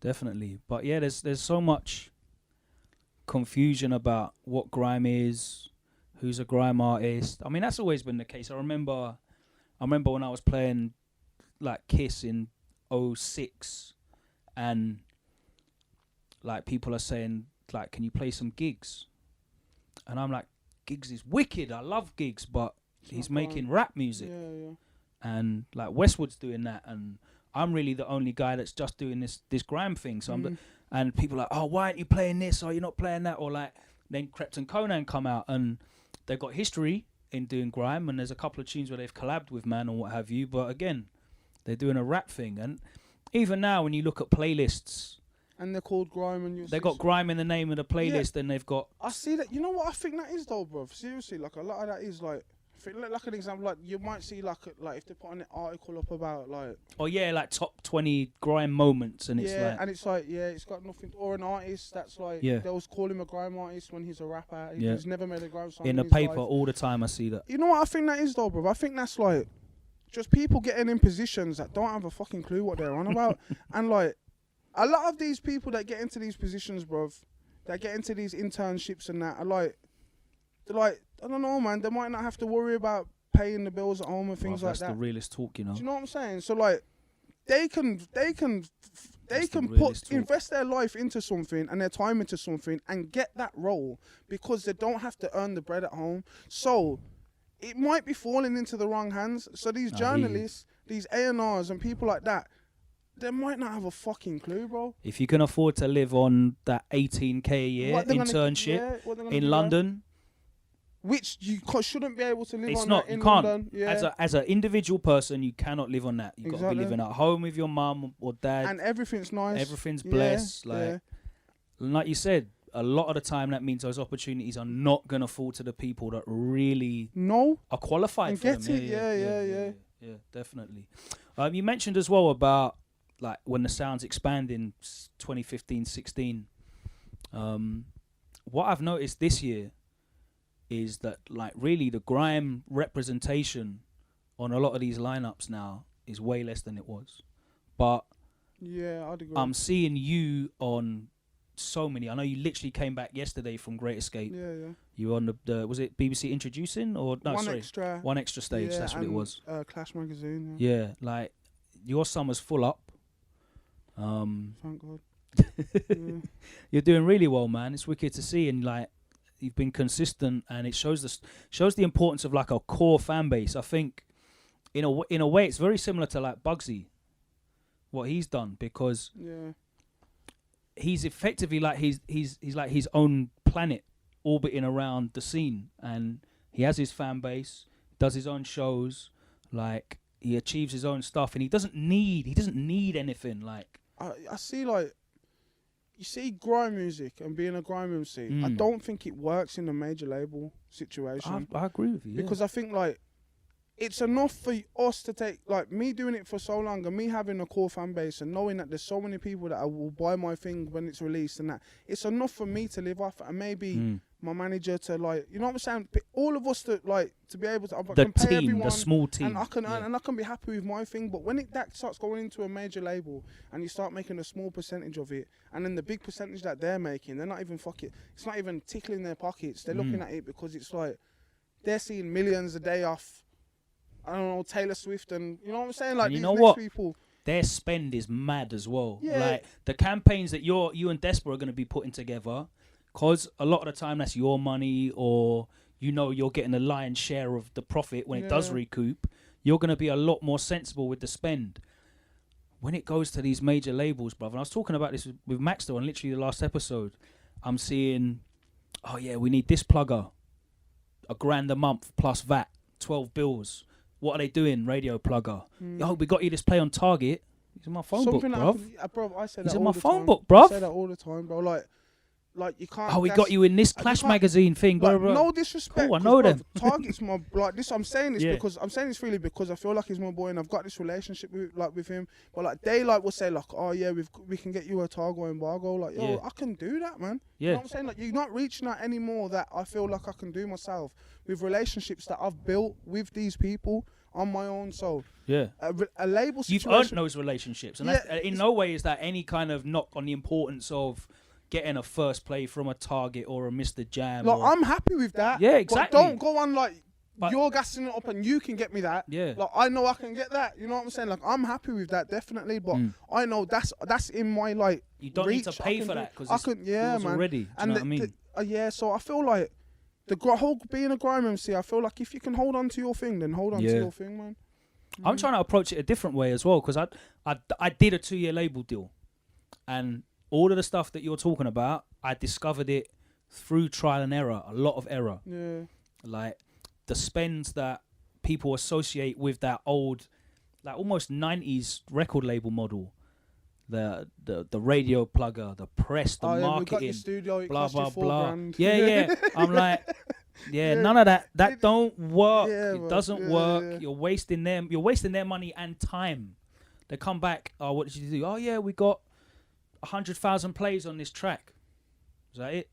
Definitely. But yeah, there's so much confusion about what grime is, who's a grime artist. I mean, that's always been the case. I remember when I was playing, like, Kiss in 2006, and, like, people are saying, like, "Can you play some gigs?" And I'm like, "Gigs is wicked. I love gigs, but he's making rap music." Yeah. and like Westwood's doing that, and I'm really the only guy that's just doing this grime thing. So and people are like, oh, why aren't you playing this? Or you're not playing that? Or like then Krept and Conan come out and they've got history in doing grime, and there's a couple of tunes where they've collabed with Man and what have you. But again, they're doing a rap thing, and even now when you look at playlists. And they're called Grime, and they got Grime in the name of the playlist, and they've got. I see that. You know what I think that is though, bro. Seriously, like a lot of that is like, like an example, like you might see like if they put an article up about like. Oh yeah, like top 20 Grime moments, and it's like. And it's like it's got nothing. Or an artist that's like they'll call him a grime artist when he's a rapper. He's never made a grime song in the paper life. All the time. I see that. You know what I think that is though, bro. I think that's like, just people getting in positions that don't have a fucking clue what they're on about, and like. A lot of these people that get into these positions, bruv, that get into these internships and that, are like, they're like, I don't know, man, they might not have to worry about paying the bills at home and things like that. That's the realest talk, you know. Do you know what I'm saying? So like, they can invest their life into something and their time into something and get that role because they don't have to earn the bread at home. So it might be falling into the wrong hands. So these journalists, these A&Rs and people like that, they might not have a fucking clue, bro. If you can afford to live on that 18k a year internship in London, which you shouldn't be able to live it's on. Not, that in you can't. London. Yeah. As an individual person, you cannot live on that. You've got to be living at home with your mum or dad. And everything's nice. Everything's blessed. Like you said, a lot of the time that means those opportunities are not going to fall to the people that really are qualified and for get them. it. Yeah, definitely. You mentioned as well about like when the sound's expanding 2015-16. What I've noticed this year is that like really the grime representation on a lot of these lineups now is way less than it was. But yeah, I'd agree. I'm seeing you on so many. I know you literally came back yesterday from Great Escape. Yeah. You were on the was it BBC Introducing or no? One extra stage. That's what it was. Clash magazine. Yeah, like your summer's full up. Thank God. You're doing really well, man. It's wicked to see, and like you've been consistent, and it shows the importance of like a core fan base. I think in a way it's very similar to like Bugsy, what he's done, because he's effectively like he's like his own planet orbiting around the scene, and he has his fan base, does his own shows, like he achieves his own stuff, and he doesn't need anything. Like I see, like you see grime music and being a grime MC, I don't think it works in a major label situation. I agree with you. Because I think like it's enough for us to take, like me doing it for so long and me having a core fan base and knowing that there's so many people that will buy my thing when it's released and that, it's enough for me to live off, and maybe my manager to, like, you know what I'm saying, all of us to like to be able to the team, the small team, and I can be happy with my thing. But when that starts going into a major label and you start making a small percentage of it, and then the big percentage that they're making, they're not even it's not even tickling their pockets. They're looking at it because it's like they're seeing millions a day off, I don't know, Taylor Swift, and you know what I'm saying, like, and you these know what? People, their spend is mad as well. Yeah. Like the campaigns that you and Desper are going to be putting together, because a lot of the time that's your money, or you know you're getting the lion's share of the profit when it does recoup. You're going to be a lot more sensible with the spend. When it goes to these major labels, brother, and I was talking about this with Maxter on literally the last episode, I'm seeing, oh yeah, we need this plugger, $1,000 a month plus VAT, 12 bills. What are they doing? Radio plugger. Yo, we got you this play on Target. He's in my phone book, bro. I say He's that in all my the phone time. book, bro. I say that all the time, bro. Like you can't. Oh, we got you in this Clash magazine thing, bro. Like, no disrespect. Cool, I know them. Target's my, like this. I'm saying this because I'm saying this really because I feel like he's my boy and I've got this relationship with him. But like they will say like, oh yeah, we can get you a Target embargo. Like, yo, I can do that, man. Yeah. You know what I'm saying? Like, you're not reaching out anymore that I feel like I can do myself with relationships that I've built with these people on my own. So a label situation. You've earned those relationships, and in no way is that any kind of knock on the importance of getting a first play from a Target or a Mr. Jam. Like, I'm happy with that. Yeah, exactly. But don't go on like you're gassing it up and you can get me that. Yeah. Like, I know I can get that. You know what I'm saying? Like, I'm happy with that, definitely. But I know that's in my, like, you don't reach. need to pay for that because it's man. already. Do you know what I mean? So I feel like the whole being a grime MC, I feel like if you can hold on to your thing, then hold on to your thing, man. I'm trying to approach it a different way as well, because I did a 2-year label deal, and all of the stuff that you're talking about, I discovered it through trial and error, a lot of error. Yeah. Like the spends that people associate with that old, like almost 90s record label model. The radio plugger, the press, the marketing, we got your studio, it blah cost you blah $4 blah. grand. Yeah. I'm like, none of that. That don't work. Yeah, it bro. doesn't work. You're wasting their money and time. They come back. Oh, what did you do? Oh yeah, we got 100,000 plays on this track. Is that it?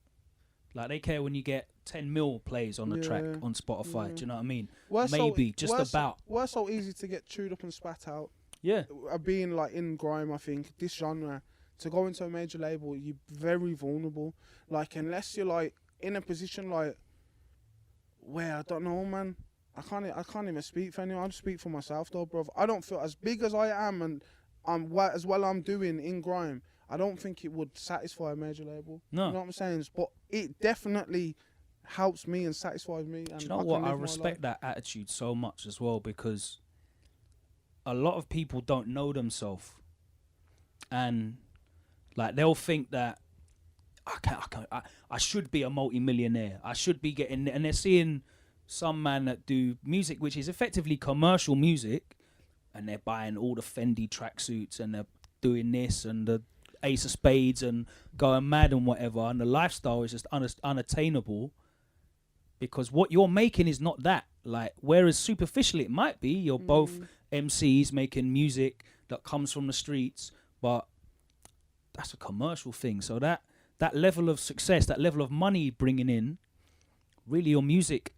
Like they care when you get 10 mil plays on the track on Spotify. Do you know what I mean? We're so easy to get chewed up and spat out. Yeah. Being like in grime, I think this genre, to go into a major label, you're very vulnerable. Like unless you're like in a position like where I don't know, man. I can't even speak for anyone. I just speak for myself though, bro. I don't feel as big as I am and as well I'm doing in grime. I don't think it would satisfy a major label. No. You know what I'm saying? But it definitely helps me and satisfies me. And do you know what? I respect that attitude so much as well, because a lot of people don't know themselves, and like they'll think that I should be a multi-millionaire. I should be getting, and they're seeing some man that do music which is effectively commercial music, and they're buying all the Fendi tracksuits and they're doing this and the Ace of Spades and going mad and whatever, and the lifestyle is just unattainable because what you're making is not that. Like, whereas superficially it might be, you're both MCs making music that comes from the streets, but that's a commercial thing. So that level of success, that level of money bringing in, really your music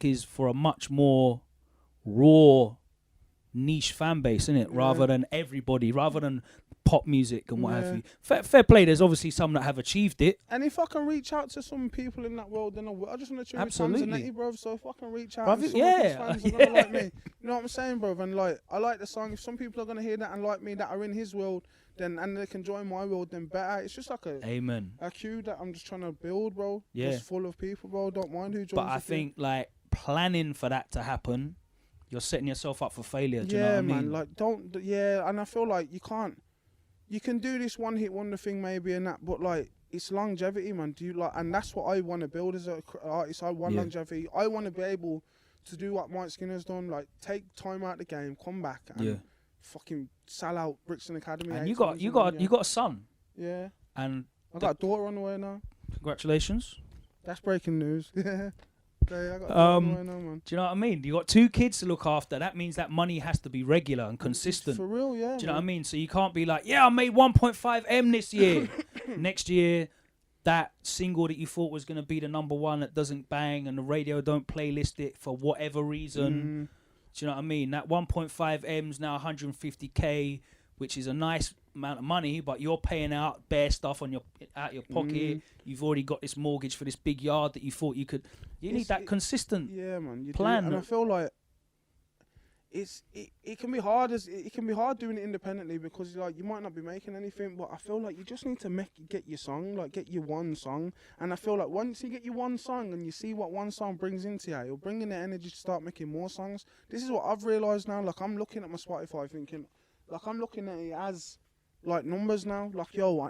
is for a much more raw niche fan base, isn't it? Rather than everybody, rather than pop music and what have you. Fair play, there's obviously some that have achieved it. And if I can reach out to some people in that world, then I just want to tune with Tanzanetti, bro. So if I can reach out and some of his fans are going to like me, you know what I'm saying, bro? And like, I like the song. If some people are going to hear that and like me, that are in his world, then and they can join my world, then better. It's just like a queue that I'm just trying to build, bro. Yeah. It's full of people, bro. Don't mind who joins. But I think like planning for that to happen, you're setting yourself up for failure. Do you know what I mean? Man, like and I feel like you can do this one hit wonder thing maybe and that, but like it's longevity, man. And that's what I want to build as an artist. I want longevity. I want to be able to do what Mike Skinner's done, like take time out of the game, come back and fucking sell out Brixton Academy. And you got a son. Yeah. And I got a daughter on the way now. Congratulations. That's breaking news. Yeah. I got do you know what I mean? You got 2 kids to look after. That means that money has to be regular and consistent. For real, yeah. Do you know what I mean? So you can't be like, I made 1.5 M this year. Next year, that single that you thought was going to be the #1 that doesn't bang and the radio don't playlist it for whatever reason. Do you know what I mean? That 1.5 M's now 150K, which is a nice amount of money, but you're paying out bare stuff out your pocket. You've already got this mortgage for this big yard that you thought you could. You need that consistent plan. And I feel like it can be hard doing it independently because like you might not be making anything, but I feel like you just need to get your song, like get your one song. And I feel like once you get your one song and you see what one song brings into you, you'll bring in the energy to start making more songs. This is what I've realised now. Like I'm looking at my Spotify thinking, like I'm looking at it as like numbers now. Like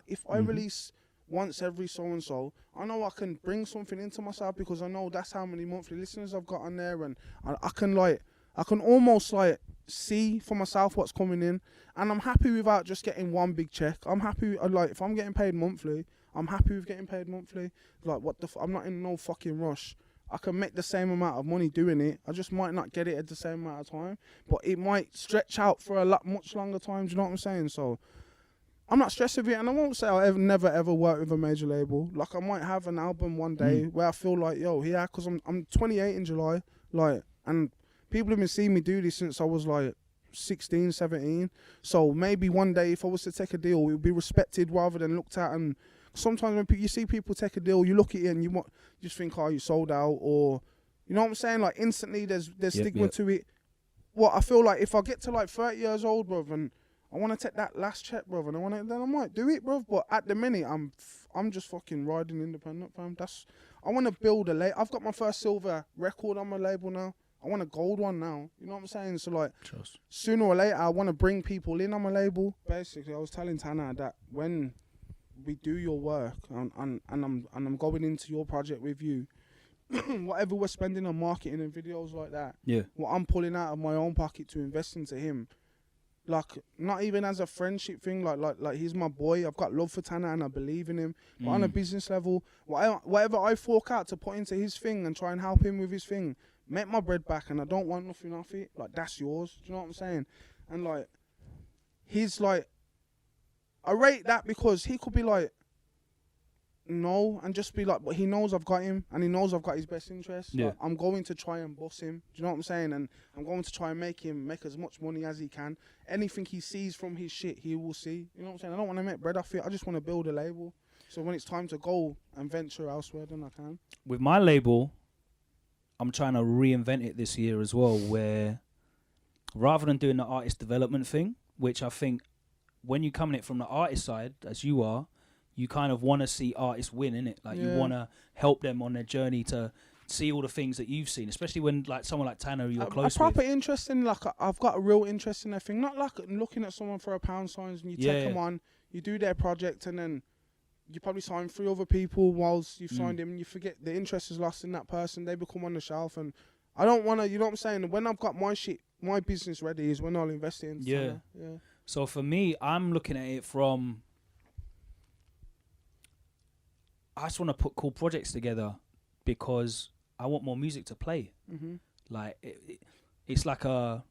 if I release once every so and so, I know I can bring something into myself because I know that's how many monthly listeners I've got on there, and I can almost like see for myself what's coming in, and I'm happy without just getting one big check. I'm happy like if I'm getting paid monthly, I'm happy with getting paid monthly. Like I'm not in no fucking rush. I can make the same amount of money doing it. I just might not get it at the same amount of time, but it might stretch out for a much longer time. Do you know what I'm saying? So I'm not stressed with it, and I won't say I'll never ever work with a major label. Like I might have an album one day where I feel like because I'm 28 in July, like, and people have been seeing me do this since I was like 16, 17. So maybe one day if I was to take a deal, it would be respected rather than looked at. And sometimes when you see people take a deal, you look at it and you just think, you sold out, or you know what I'm saying? Like instantly there's stigma to it. Well, I feel like if I get to like 30 years old, bruv, and I want to take that last check, bruv, and then I might do it, bruv. But at the minute, I'm just fucking riding independent, fam. I want to build I've got my first silver record on my label now. I want a gold one now. You know what I'm saying? So like, Trust. sooner or later, I want to bring people in on my label. Basically, I was telling Tana that when we do your work and I'm going into your project with you, whatever we're spending on marketing and videos like that, what I'm pulling out of my own pocket to invest into him, like not even as a friendship thing, like he's my boy. I've got love for Tana and I believe in him. But on a business level, whatever I fork out to put into his thing and try and help him with his thing, make my bread back, and I don't want nothing off it. Like, that's yours. Do you know what I'm saying? And like, he's like, I rate that because he could be like, no, and just be like, but he knows I've got him, and he knows I've got his best interests. Like, I'm going to try and boss him. Do you know what I'm saying? And I'm going to try and make him make as much money as he can. Anything he sees from his shit, he will see. You know what I'm saying? I don't want to make bread off it. I just want to build a label. So when it's time to go and venture elsewhere, then I can. With my label, I'm trying to reinvent it this year as well, where rather than doing the artist development thing, which I think when you come in it from the artist side, as you are, you kind of want to see artists win, innit? Like, you want to help them on their journey to see all the things that you've seen, especially when, like, someone like Tanner you're close with. Proper interest in, like, I've got a real interest in their thing. Not like looking at someone for a pound signs and you take them on, you do their project, and then you probably sign 3 other people whilst you've signed him, and you forget the interest is lost in that person. They become on the shelf, and I don't want to, you know what I'm saying? When I've got my shit, my business ready is when I'll invest in. Yeah. So for me, I'm looking at it from, I just want to put cool projects together because I want more music to play. Like, it's like a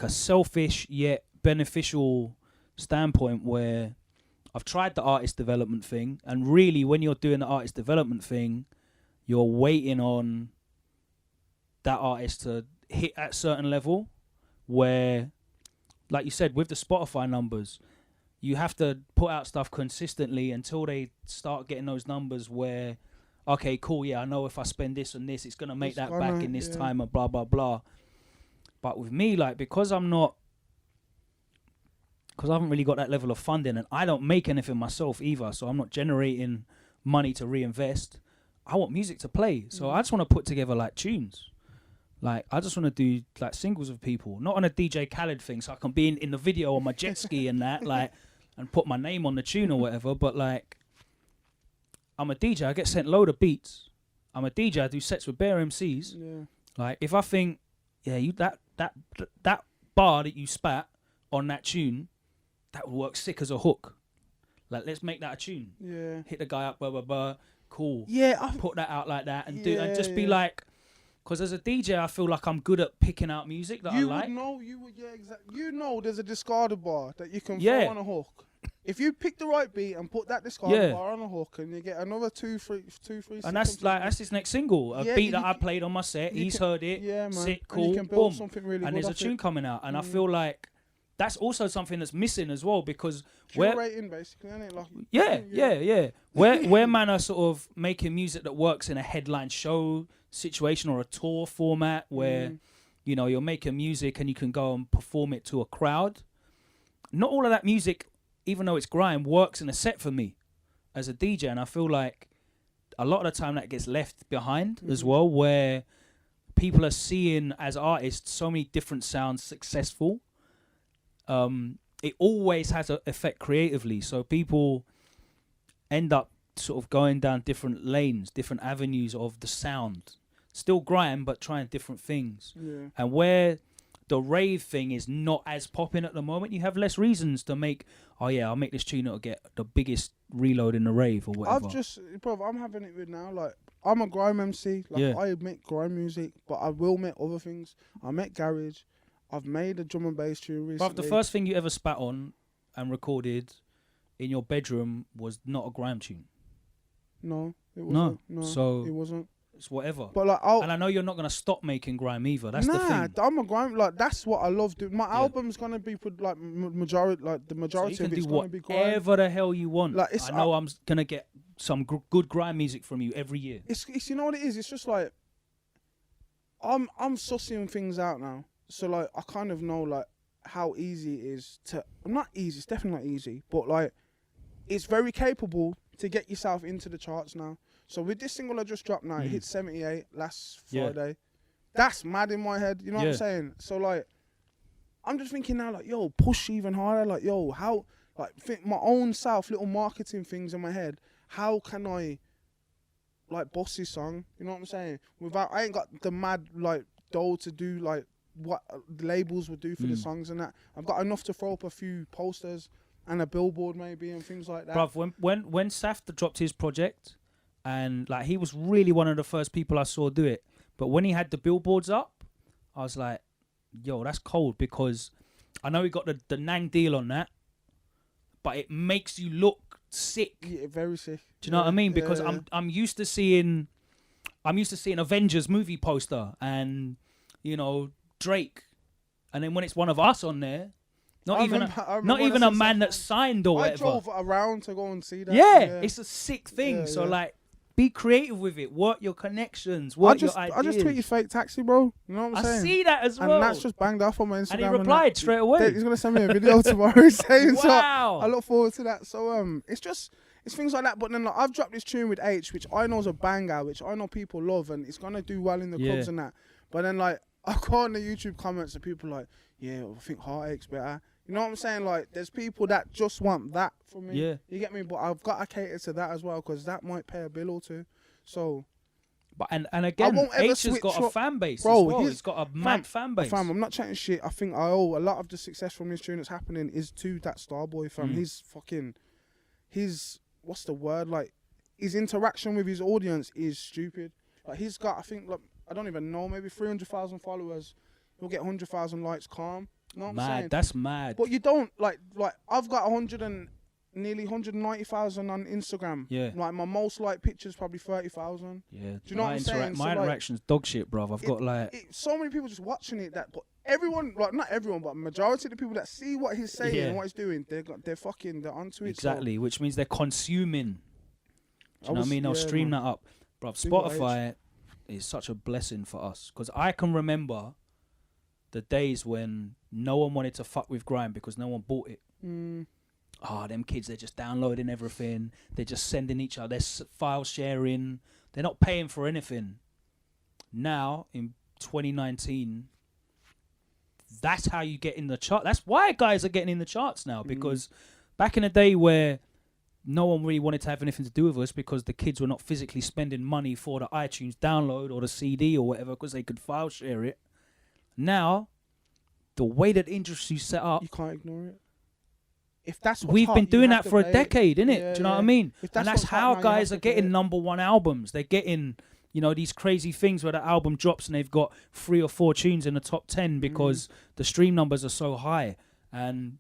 selfish yet beneficial standpoint where I've tried the artist development thing, and really when you're doing the artist development thing, you're waiting on that artist to hit at certain level where, like you said, with the Spotify numbers, you have to put out stuff consistently until they start getting those numbers where, okay, cool, yeah, I know if I spend this and this, it's going to make that back in this time and blah, blah, blah. But with me, like, because I haven't really got that level of funding, and I don't make anything myself either, so I'm not generating money to reinvest, I want music to play. So I just want to put together, like, tunes. Like, I just want to do, like, singles with people, not on a DJ Khaled thing, so I can be in the video on my jet ski and that, like, and put my name on the tune or whatever. But, like, I'm a DJ. I get sent load of beats. I'm a DJ. I do sets with bare MCs. Yeah. Like, if I think, you that bar that you spat on that tune, that would work sick as a hook. Like, let's make that a tune. Yeah. Hit the guy up, blah, blah, blah. Cool. Yeah. Put that out like that and do and just be like, because as a DJ, I feel like I'm good at picking out music that I like. Exactly. You know there's a discarded bar that you can throw on a hook. If you pick the right beat and put that discarded bar on a hook, and you get another 2, 3, and that's his next single, a beat that I played on my set. He's heard it. Yeah, man. Sick, cool, and you can build something really good. And there's a tune coming out, and I feel like that's also something that's missing as well, because curating basically, isn't it? Like, yeah. Where man are sort of making music that works in a headline show situation or a tour format where you know you're making music and you can go and perform it to a crowd. Not all of that music, even though it's grime, works in a set for me as a DJ, and I feel like a lot of the time that gets left behind as well, where people are seeing as artists so many different sounds successful. It always has an effect creatively, so people end up sort of going down different lanes, different avenues of the sound. Still grime, but trying different things. Yeah. And where the rave thing is not as popping at the moment, you have less reasons to make, I'll make this tune that'll get the biggest reload in the rave or whatever. I'm having it with now, like, I'm a grime MC, like, I make grime music, but I will make other things. I make garage, I've made a drum and bass tune recently. But the first thing you ever spat on and recorded in your bedroom was not a grime tune. No, it wasn't. No, so it wasn't. It's whatever. But like, and I know you're not gonna stop making grime either. That's the thing. I'm a grime. Like, that's what I love doing. My album's gonna be the majority of it's gonna be grime. Whatever the hell you want. Like, I know I'm gonna get some good grime music from you every year. It's you know what it is. It's just like I'm sussing things out now. So like I kind of know like how easy it is to. Not easy. It's definitely not easy. But like it's very capable to get yourself into the charts now. So with this single I just dropped now, it hit 78 last Friday. That's mad in my head. You know what I'm saying? So like, I'm just thinking now, like, yo, push even harder. Like, yo, how, like, think my own self, little marketing things in my head. How can I, like, boss this song? You know what I'm saying? Without, I ain't got the mad, like, dough to do, like, what the labels would do for the songs and that. I've got enough to throw up a few posters and a billboard maybe and things like that. Bruv, when Safta dropped his project, and like he was really one of the first people I saw do it, but when he had the billboards up, I was like, yo, that's cold, because I know he got the Nang deal on that, but it makes you look sick. Yeah, very sick. Do you know what I mean? Because I'm used to seeing Avengers movie poster and, you know, Drake, and then when it's one of us on there, not even a man that's signed or whatever. I drove around to go and see that. Yeah, it's a sick thing. So like, be creative with it. Work your connections. Work your ideas. I just tweeted fake taxi, bro. You know what I'm saying? I see that as well. And that's just banged off on my Instagram. And he replied straight away. He's gonna send me a video tomorrow saying wow. So. I look forward to that. So it's things like that. But then like, I've dropped this tune with H, which I know is a banger, which I know people love, and it's gonna do well in the clubs and that. But then like, I go on the YouTube comments and people like, yeah, I think Heartache's better. You know what I'm saying? Like, there's people that just want that from me. Yeah. You get me? But I've got to cater to that as well, because that might pay a bill or two. So, but and again, H has got a fan base, bro. As well. He's got a mad fan base. Fam, I'm not chatting shit. I think I owe a lot of the success from this tune that's happening is to that Starboy, fam. His what's the word? Like, his interaction with his audience is stupid. Like, he's got, I think, like, I don't even know, maybe 300,000 followers. He'll get 100,000 likes, calm. You know what I'm saying? That's mad. But you don't, like I've got nearly 190,000 on Instagram. Yeah. Like, my most liked picture's probably 30,000. Yeah. Do you know what I'm saying? My interaction's dog shit, bruv. I've got like... so many people just watching it, but everyone, like, not everyone, but majority of the people that see what he's saying and what he's doing, they're onto it. Exactly, so. Which means they're consuming. Do you know what I mean? They'll stream that up. Bruv, Spotify is such a blessing for us, because I can remember the days when no one wanted to fuck with Grime because no one bought it. Them kids, they're just downloading everything. They're just sending each other, they're file sharing. They're not paying for anything. Now, in 2019, that's how you get in the chart. That's why guys are getting in the charts now, because back in the day where no one really wanted to have anything to do with us because the kids were not physically spending money for the iTunes download or the CD or whatever because they could file share it. Now, the way that the industry's set up, you can't ignore it. If that's what's we've hot, been doing that for a play decade, innit? Yeah, Do you know what I mean? And that's how hot, guys are getting #1 albums. They're getting, you know, these crazy things where the album drops and they've got 3 or 4 tunes in the top 10 because the stream numbers are so high. And,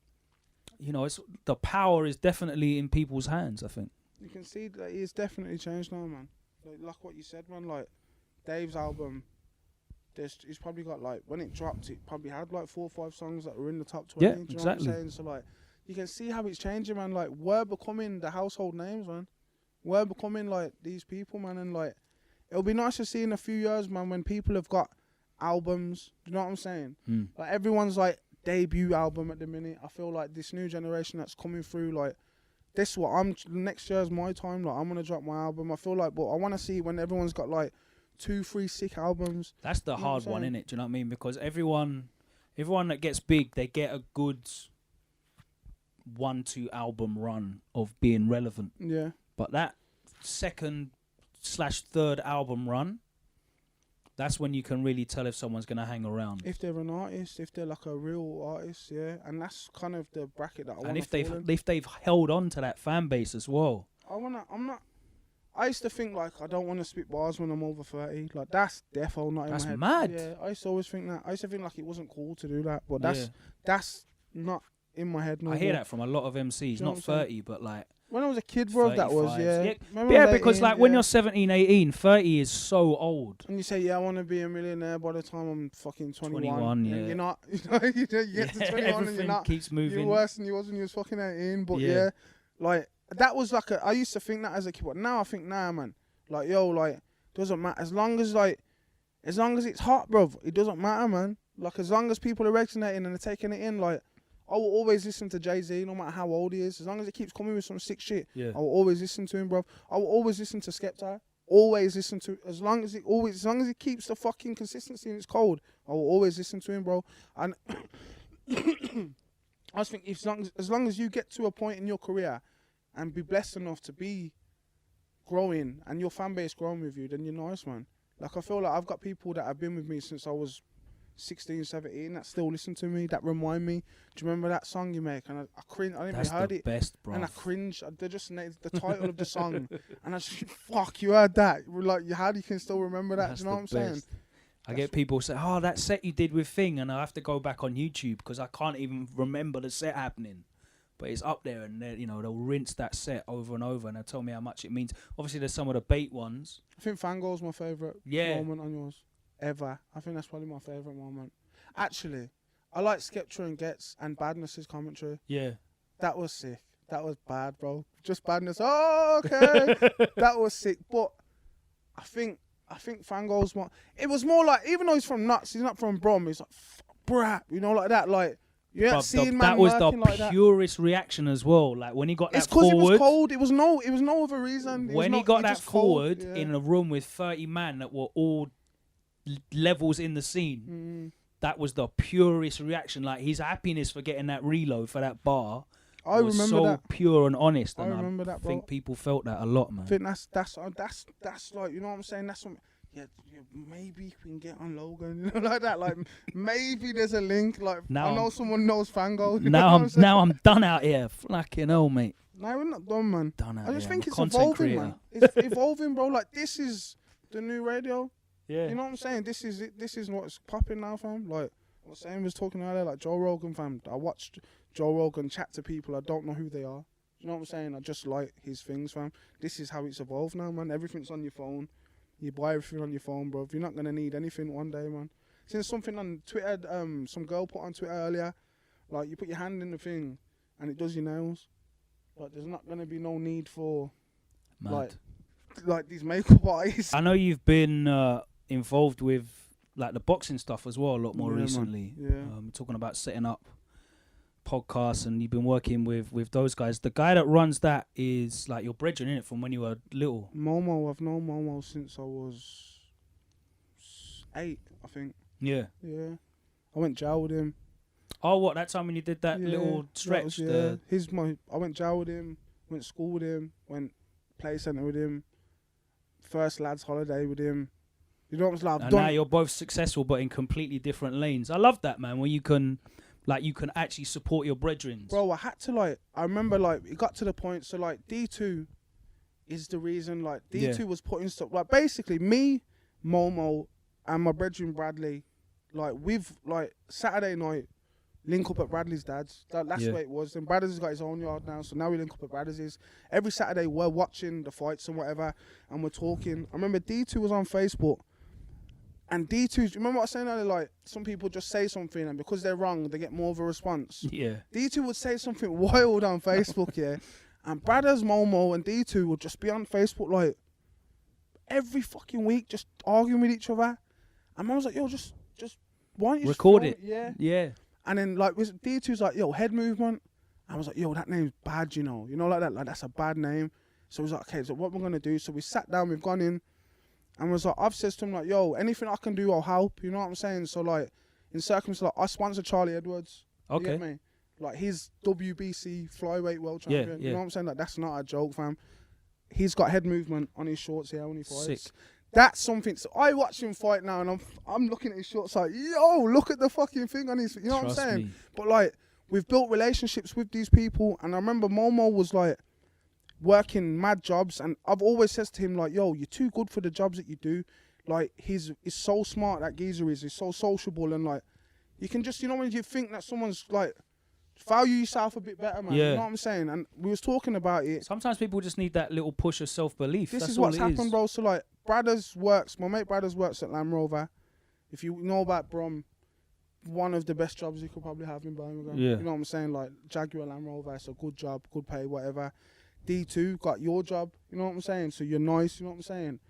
you know, the power is definitely in people's hands, I think. You can see that it's definitely changed now, man. Like what you said, man. Like, Dave's album, he's probably got, like, when it dropped, it probably had like 4 or 5 songs that were in the top 20. Yeah, do you exactly. know what I'm saying? So, like, you can see how it's changing, man. Like, we're becoming the household names, man. We're becoming, like, these people, man. And, like, it'll be nice to see in a few years, man, when people have got albums. Do you know what I'm saying? Like, everyone's, like, debut album at the minute. I feel like this new generation that's coming through, like, next year's my time. Like, I'm going to drop my album. I feel like, but I want to see when everyone's got, like, 2, 3 sick albums. That's the hard one, innit? Do you know what I mean? Because everyone that gets big, they get a good 1-2 album run of being relevant. Yeah. But that 2/3 album run, that's when you can really tell if someone's gonna hang around. If they're an artist, if they're like a real artist, yeah. And that's kind of the bracket that I want. And if they've held on to that fan base as well. I used to think, like, I don't want to spit bars when I'm over 30. Like, that's defo not in my head. That's mad. Yeah, I used to always think that. I used to think, like, it wasn't cool to do that. But that's not in my head no I hear that from a lot of MCs. Not 30, but, like... When I was a kid, bro, that was, yeah. Yeah, because, like, when you're 17, 18, 30 is so old. And you say, yeah, I want to be a millionaire by the time I'm fucking 21. 21, yeah. And you're not. You get to 21 and you're not. Keeps moving. You're worse than you was when you was fucking 18. But, yeah, like, that was, like, I used to think that as a kid. But now I think, nah, man. Like, yo, like, doesn't matter. As long as it's hot, bro, it doesn't matter, man. Like, as long as people are resonating and they're taking it in, like, I will always listen to Jay-Z, no matter how old he is. As long as it keeps coming with some sick shit, I will always listen to him, bro. I will always listen to Skepta. always listen to, as long as he keeps the fucking consistency and it's cold, I will always listen to him, bro. And I just think as long as you get to a point in your career and be blessed enough to be growing and your fan base growing with you, then you're nice, man. Like, I feel like I've got people that have been with me since I was 16, 17 that still listen to me, that remind me, do you remember that song you make? And I cringe, I didn't even heard it. That's the best, bro. And I cringe, they just named the title of the song, and I just think, fuck, you heard that? Like, how do you can still remember that? Do you know what I'm saying? I get people say, oh, that set you did with Thing, and I have to go back on YouTube because I can't even remember the set happening. But it's up there, and you know, they'll rinse that set over and over, and they'll tell me how much it means. Obviously, there's some of the bait ones. I think Fangirl's my favourite moment on yours ever. I think that's probably my favourite moment. Actually, I like Skepta and Gets and Badness's commentary. Yeah. That was sick. That was bad, bro. Just Badness. Oh, okay. That was sick. But I think Fangirl's more. It was more like, even though he's from Nuts, he's not from Brom. He's like, brap, you know, like that. Like, you ain't seen man that was the like purest reaction as well. Like when he got that It's forward. because it was cold. It was no other reason. When he got that forward in a room with 30 men that were all levels in the scene, that was the purest reaction. Like his happiness for getting that reload for that bar. I was remember so that. pure and honest. And I remember that, bro. think people felt that a lot, man. I think that's like, you know what I'm saying? That's what. Yeah, maybe we can get on Logan, you know, like that. Like maybe there's a link. Like now I know someone knows Fangirl. Now I'm done out here. Fucking hell, mate. No, we're not done, man. I just think it's evolving, man. It's evolving, bro. Like this is the new radio. Yeah. You know what I'm saying? This is it. This is what's popping now, fam. Like what Sam was talking earlier, like Joe Rogan, fam. I watched Joe Rogan chat to people. I don't know who they are. You know what I'm saying? I just like his things, fam. This is how it's evolved now, man. Everything's on your phone. You buy everything on your phone, bro. You're not gonna need anything one day, man. Since something on Twitter, some girl put on Twitter earlier, like you put your hand in the thing and it does your nails. Like there's not gonna be no need for like these makeup artists. I know you've been involved with like the boxing stuff as well a lot more recently. Man. Yeah. Talking about setting up podcasts, and you've been working with those guys. The guy that runs that is like your brethren, innit, from when you were little. Momo, I've known Momo since I was 8, I think. Yeah. Yeah. I went jail with him. Oh, what, that time when you did that little stretch? I went jail with him, went to school with him, went play centre with him, first lads holiday with him. You know what I'm saying? And now you're both successful but in completely different lanes. I love that, man, where you can actually support your brethren. Bro, I had to I remember it got to the point, so D2 is the reason, D2 was putting stuff, basically me, Momo, and my brethren Bradley, we've, Saturday night, link up at Bradley's dad's. That's the way it was. Then Bradley's has got his own yard now, so now we link up at Bradley's. Every Saturday we're watching the fights and whatever, and we're talking. I remember D2 was on Facebook, and D2, do you remember what I was saying earlier? Some people just say something, and because they're wrong, they get more of a response. Yeah. D2 would say something wild on Facebook, and Brothers, Momo, and D2 would just be on Facebook, every fucking week, just arguing with each other. And Mum was like, yo, just why don't you record it? Yeah. And then, D2's like, yo, head movement. I was like, yo, that name's bad, you know, like that, that's a bad name. So he was like, okay, so what we're going to do? So we sat down, we've gone in, and was like, I've said to him, yo, anything I can do, I'll help. You know what I'm saying? So, in circumstances, I sponsor Charlie Edwards. Okay. You get me? He's WBC flyweight world champion. You know what I'm saying? That's not a joke, fam. He's got head movement on his shorts here when he fights. Sick. That's something. So I watch him fight now, and I'm looking at his shorts like, yo, look at the fucking thing on his. You know what I'm saying? Me. But we've built relationships with these people, and I remember Momo was working mad jobs, and I've always said to him yo, you're too good for the jobs that you do. He's so smart, that geezer is. He's so sociable, and you can just, when you think that someone's value yourself a bit better, man. Yeah. You know what I'm saying? And we was talking about it. Sometimes people just need that little push of self-belief. This That's is all what's it happened, is. bro. So my mate Brothers works at Land Rover. If you know about Brom, one of the best jobs you could probably have in Birmingham. Yeah. You know what I'm saying? Jaguar Land Rover, it's a good job, good pay, whatever. D2 got your job, you know what I'm saying? So you're nice, you know what I'm saying?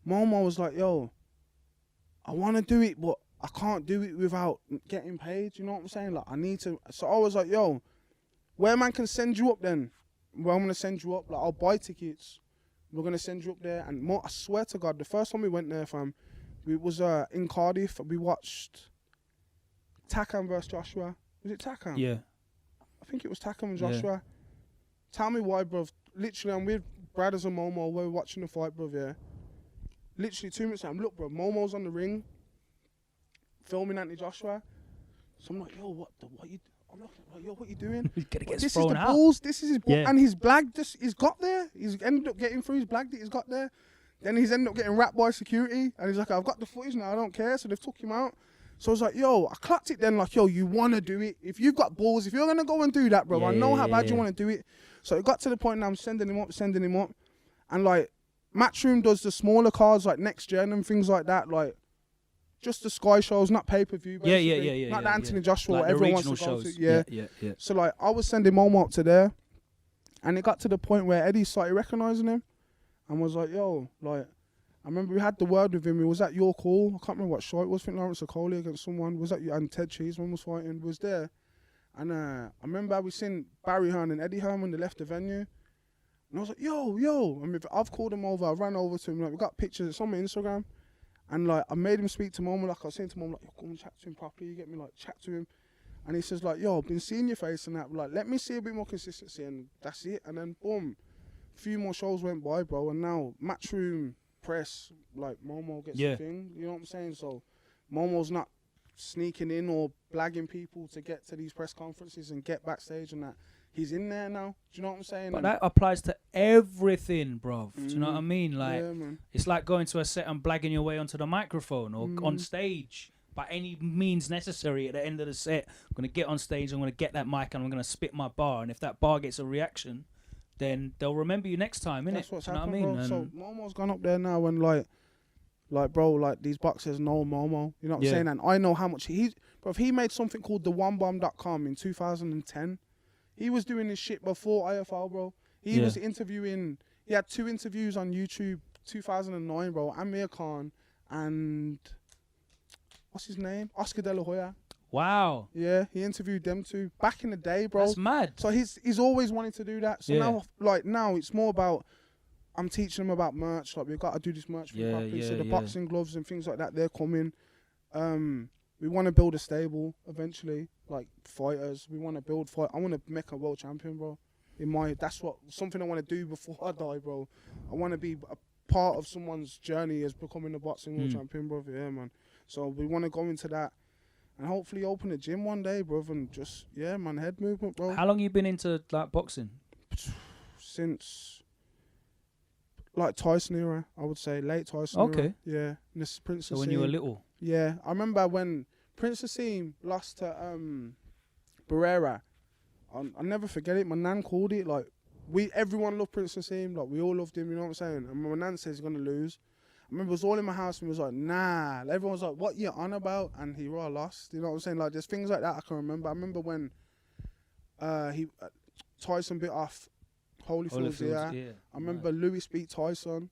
Momo was like, yo, I want to do it, but I can't do it without getting paid, you know what I'm saying? I need to. So I was like, yo, where man can send you up then? Well, I'm going to send you up. I'll buy tickets. We're gonna send you up there. And I swear to God, the first time we went there, fam, we was in Cardiff. We watched Takam versus Joshua. Was it Takam? Yeah. I think it was Takam and Joshua. Tell me why, bruv. Literally, I'm with Brothers and Momo. We're watching the fight, bruv, yeah. Literally 2 minutes time. Look, bruv, Momo's on the ring, filming Anthony Joshua. So I'm like, yo, what you... I'm like, yo, what you doing? He's gonna get this thrown is the out. balls. This is his ball. Yeah. And his blag he's got there. He's ended up getting through his blag that he's got there. Then he's ended up getting wrapped by security. And he's like, I've got the footage now. I don't care. So they've took him out. So I was like, yo, I clocked it then. Like, yo, you want to do it. If you've got balls, if you're going to go and do that, bro, I know how bad you want to do it. So it got to the point now I'm sending him up. And, like, Matchroom does the smaller cards, like Next Gen and things like that. Like, just the Sky shows, not pay-per-view, basically. Yeah. Not the Anthony Joshua, like everyone wants to go to. Yeah. So, like, I was sending Momo up to there. And it got to the point where Eddie started recognising him. And was like, yo, like, I remember we had the word with him. He was at your call. I can't remember what show it was. I think Lawrence Okoli against someone. Was that you? And Ted Cheeseman was fighting. Was there. And I remember we seen Barry Hearn and Eddie Hearn when they left the venue. And I was like, yo. I mean, I've called him over. I ran over to him. Like, we got pictures. It's on my Instagram. And, like, I made him speak to Momo. Like, I was saying to Momo, like, yo, come and chat to him properly. You get me? Like, chat to him. And he says, like, yo, I've been seeing your face and that. Like, let me see a bit more consistency. And that's it. And then, boom. A few more shows went by, bro. And now, Matchroom press, like, Momo gets the thing. You know what I'm saying? So, Momo's not sneaking in or blagging people to get to these press conferences and get backstage and that. He's in there now. Do you know what I'm saying? But that applies to everything, bruv. Do you know what I mean? Like, it's like going to a set and blagging your way onto the microphone or on stage by any means necessary at the end of the set. I'm going to get on stage, I'm going to get that mic and I'm going to spit my bar. And if that bar gets a reaction, then they'll remember you next time, innit? That's what's happening, bro. So Momo's gone up there now and like, bro, like these boxers know Momo. You know what I'm saying? And I know how much bro, he made something called theonebomb.com in 2010. He was doing this shit before IFL, bro. He was interviewing, he had 2 interviews on YouTube, 2009, bro. Amir Khan and, what's his name? Oscar De La Hoya. Wow. Yeah, he interviewed them 2 back in the day, bro. That's mad. So he's always wanted to do that. So now it's more about, I'm teaching them about merch. Like, we've got to do this merch thing properly. So the boxing gloves and things like that, they're coming. We want to build a stable eventually, like fighters. We want to build fight. I want to make a world champion, bro. That's something I want to do before I die, bro. I want to be a part of someone's journey as becoming a boxing world champion, bro. Yeah, man. So we want to go into that and hopefully open a gym one day, bro. And just head movement, bro. How long you been into like boxing? Since like Tyson era, I would say late Tyson era. Yeah, this Prince. So when you were little. Yeah, I remember when Prince Asim lost to Barrera. I'll never forget it. My nan called it. Like, everyone loved Prince Asim. Like, we all loved him. You know what I'm saying? And my nan says he's gonna lose. I remember it was all in my house and he was like, nah. Everyone was like, what you on about? And he raw lost. You know what I'm saying? Like, there's things like that I can remember. I remember when Tyson bit off Holyfield's ear. Yeah. I remember Lewis beat Tyson.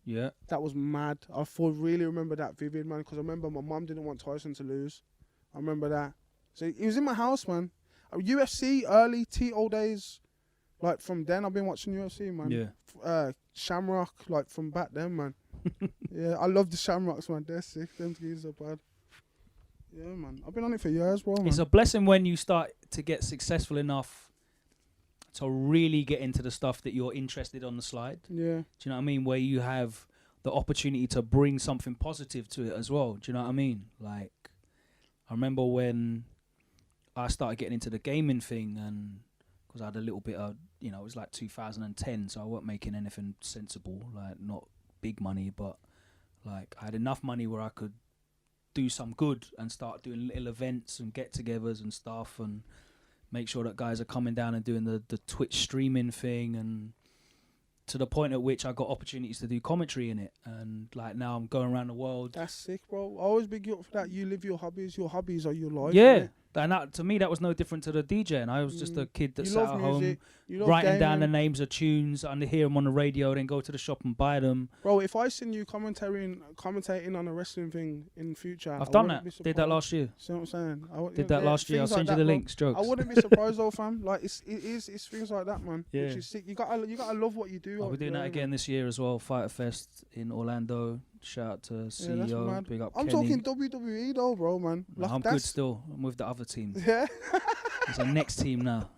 Yeah. That was mad. I really remember that vivid, man, because I remember my mum didn't want Tyson to lose. I remember that. So he was in my house, man. UFC early TO days, like from then I've been watching UFC, man. Yeah. Shamrock, like from back then, man. Yeah, I love the Shamrocks, man. They're sick. Them geezers are bad. Yeah, man. I've been on it for years, bro, man. It's a blessing when you start to get successful enough to really get into the stuff that you're interested on the slide. Yeah. Do you know what I mean? Where you have the opportunity to bring something positive to it as well. Do you know what I mean? Like, I remember when I started getting into the gaming thing, and because I had a little bit of, it was like 2010, so I wasn't making anything sensible, like not big money, but like I had enough money where I could do some good and start doing little events and get-togethers and stuff, and make sure that guys are coming down and doing the Twitch streaming thing, and to the point at which I got opportunities to do commentary in it, and like now I'm going around the world. That's sick, bro. I always big you up for that. You live your hobbies. Your hobbies are your life. Yeah, And that, to me, that was no different to the DJ. And I was just a kid that You sat love at music. home, You love writing down the gaming. names of tunes, and hear them on the radio, then go to the shop and buy them. Bro, if I seen you commentating on a wrestling thing in future, I've I done wouldn't that. be Did that surprised. last year. See what I'm saying? Did that last year. I'll things send like you the that, bro. links, jokes. I wouldn't be surprised though, fam. Like it's things like that, man. Yeah. Which is sick. You gotta love what you do. I'll be doing that again this year as well. Fighter Fest in Orlando. Shout out to CEO. mad. Big up I'm Kenny. talking WWE though, bro, man. No, Like, I'm good that's- still. I'm with the other team. Yeah. There's a next team now.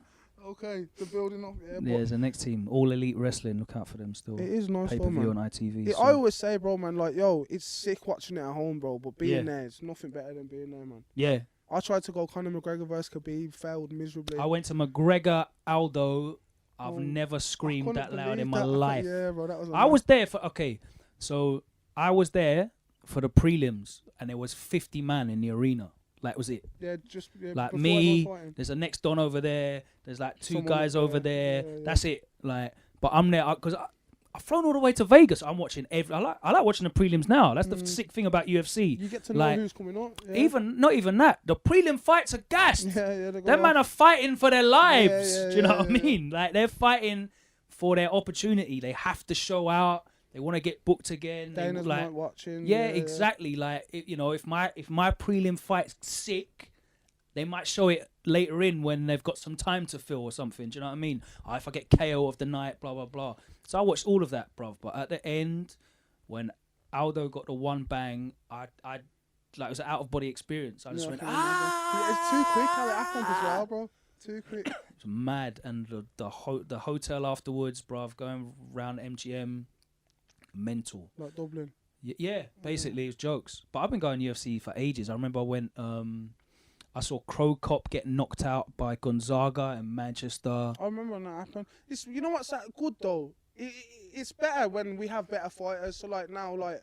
Okay, the building up. Yeah, Yeah, but there's a next team. All Elite Wrestling. Look out for them still. it is nice though, Pay-per-view man. on ITV. Yeah, so- I always say, bro, man, like, yo, it's sick watching it at home, bro, but being Yeah. there, it's nothing better than being there, man. Yeah. I tried to go Conor McGregor versus Khabib, failed miserably. I went to McGregor Aldo. I've Oh, never screamed couldn't that loud believe in my that. life. Yeah, bro, that was. I was there for so I was there for the prelims, and there was 50 man in the arena. Like, was it? Yeah, Like before me, everyone fighting. there's a next Don over there. There's like two Someone guys up over there. there. Yeah, yeah. That's it. Like, but I'm there because I've flown all the way to Vegas. I'm watching I like watching the prelims now. That's the sick thing about UFC. You get to know like, who's coming up. Yeah. Not even that. The prelim fights are gassed. Yeah, they go Them off. man are fighting for their lives. yeah, Do you know yeah, what I mean? Like, they're fighting for their opportunity. They have to show out. They want to get booked again. They, Dana's like, not watching. yeah, exactly. Like, if my prelim fight's sick, they might show it later in when they've got some time to fill or something. Do you know what I mean? If I get KO of the night, blah blah blah. So I watched all of that, bruv. But at the end, when Aldo got the one bang, I like, it was an out of body experience. I just Yeah, went, I can remember. It's too quick how it happened as well, bro. Too quick. It's mad. And the hotel afterwards, bruv, going round MGM, mental. Like Dublin. Yeah, basically it's jokes. But I've been going UFC for ages. I remember I went. I saw Crow Cop get knocked out by Gonzaga in Manchester. I remember when that happened. You know what's that good though? It's better when we have better fighters. So like now, like,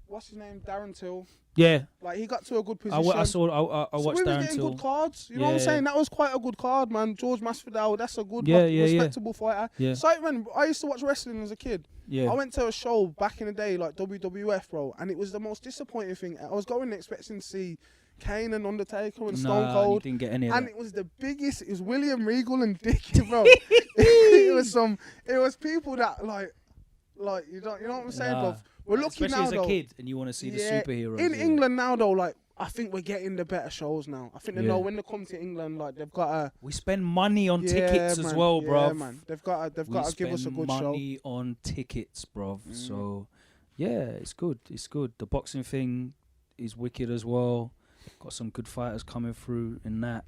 what's his name? Darren Till. Yeah, Like, he got to a good position. I watched So Darren we was getting Till. good cards. You know what I'm Yeah. saying? That was quite a good card, man. George Masvidal, that's a good, Yeah, yeah, yeah. respectable fighter. Yeah. So when I used to watch wrestling as a kid, Yeah, I went to a show back in the day, like WWF, bro, and it was the most disappointing thing. I was going expecting to see Kane and Undertaker and Stone you Cold. didn't get any of And that. it was the biggest. It was William Regal and Dickie, bro. It was people that like you know what I'm saying, Nah. bro. We're lucky Especially now, as a though. kid, and you want to see the superheroes. In yeah. England now, though, like, I think we're getting the better shows now. I think they Yeah. know when they come to England, like, they've got to. We spend money on Yeah, tickets as man. well, Yeah, bruv. man. They've got to give us a good show. money on tickets, bruv. So, yeah, it's good. It's good. The boxing thing is wicked as well. Got some good fighters coming through in that.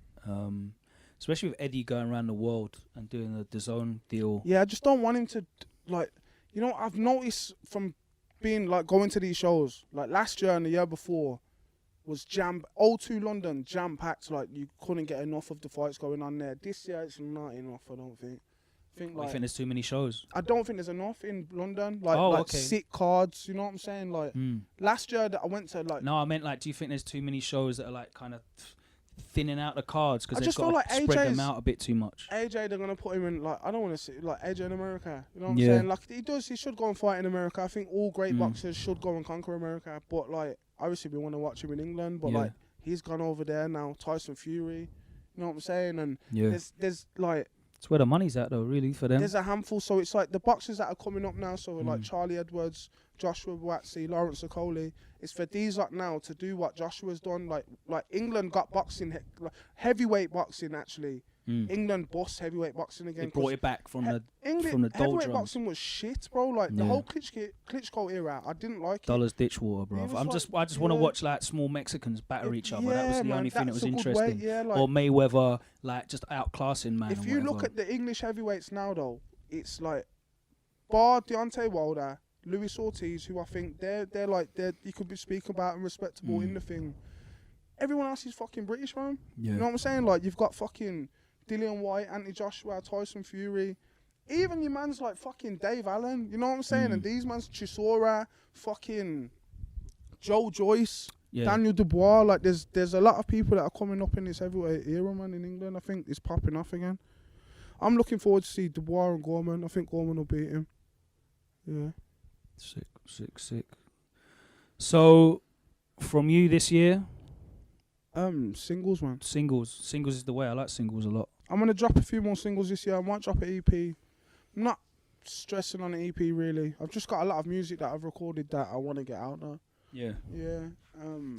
Especially with Eddie going around the world and doing the DAZN deal. Yeah, I just don't want him to, like, you know, I've noticed from being, like, going to these shows, like, last year and the year before was O2 London, jam-packed, like, you couldn't get enough of the fights going on there. This year, it's not enough, I don't think. I think Like, there's too many shows. I don't think there's enough in London, like, okay. sick cards, you know what I'm saying? Like, last year that I went to, like... No, I meant, like, do you think there's too many shows that are, like, kind of thinning out the cards because I they've just feel got like to spread them AJ's out a bit too much? AJ, they're gonna put him in, like, I don't want to see like AJ in America. You know what I'm Yeah. saying? Like, he should go and fight in America. I think all great boxers should go and conquer America. But like, obviously we want to watch him in England. But Yeah. like, he's gone over there now. Tyson Fury. You know what I'm saying? And Yeah. there's like It's where the money's at, though, really, for them. there's a handful. So it's like the boxers that are coming up now. So like Charlie Edwards, Joshua Buatsi, Lawrence Okoli. It's for these lot now to do what Joshua's done. Like England got boxing, heavyweight boxing actually. England boss heavyweight boxing again. They brought it back from the Heavyweight doldrums. boxing was shit, bro. Like the Yeah. whole Klitschko era, I didn't like it. Dollars Ditchwater, bro. It was I just want to yeah. watch like small Mexicans batter each other. That was Yeah, the man, only thing that was that's a good interesting. way, yeah, like- or Mayweather, like just outclassing man. If and you look whatever. at the English heavyweights now, though, it's like bar Deontay Wilder, Luis Ortiz, who I think they're you could be speaking about and respectable in the thing. Everyone else is fucking British, man. Yeah. You know what I'm saying? Like you've got fucking Dillian White, Anthony Joshua, Tyson Fury. Even your man's like fucking Dave Allen, you know what I'm saying? And these man's Chisora, fucking Joe Joyce, Yeah. Daniel Dubois. Like there's a lot of people that are coming up in this heavyweight era, man, in England. I think it's popping off again. I'm looking forward to see Dubois and Gorman. I think Gorman will beat him. Yeah. Sick. So, from you this year, Singles, man. Singles is the way. I like singles a lot. I'm gonna drop a few more singles this year. I might drop an EP. I'm not stressing on an EP really. I've just got a lot of music that I've recorded that I want to get out now. Yeah. Yeah.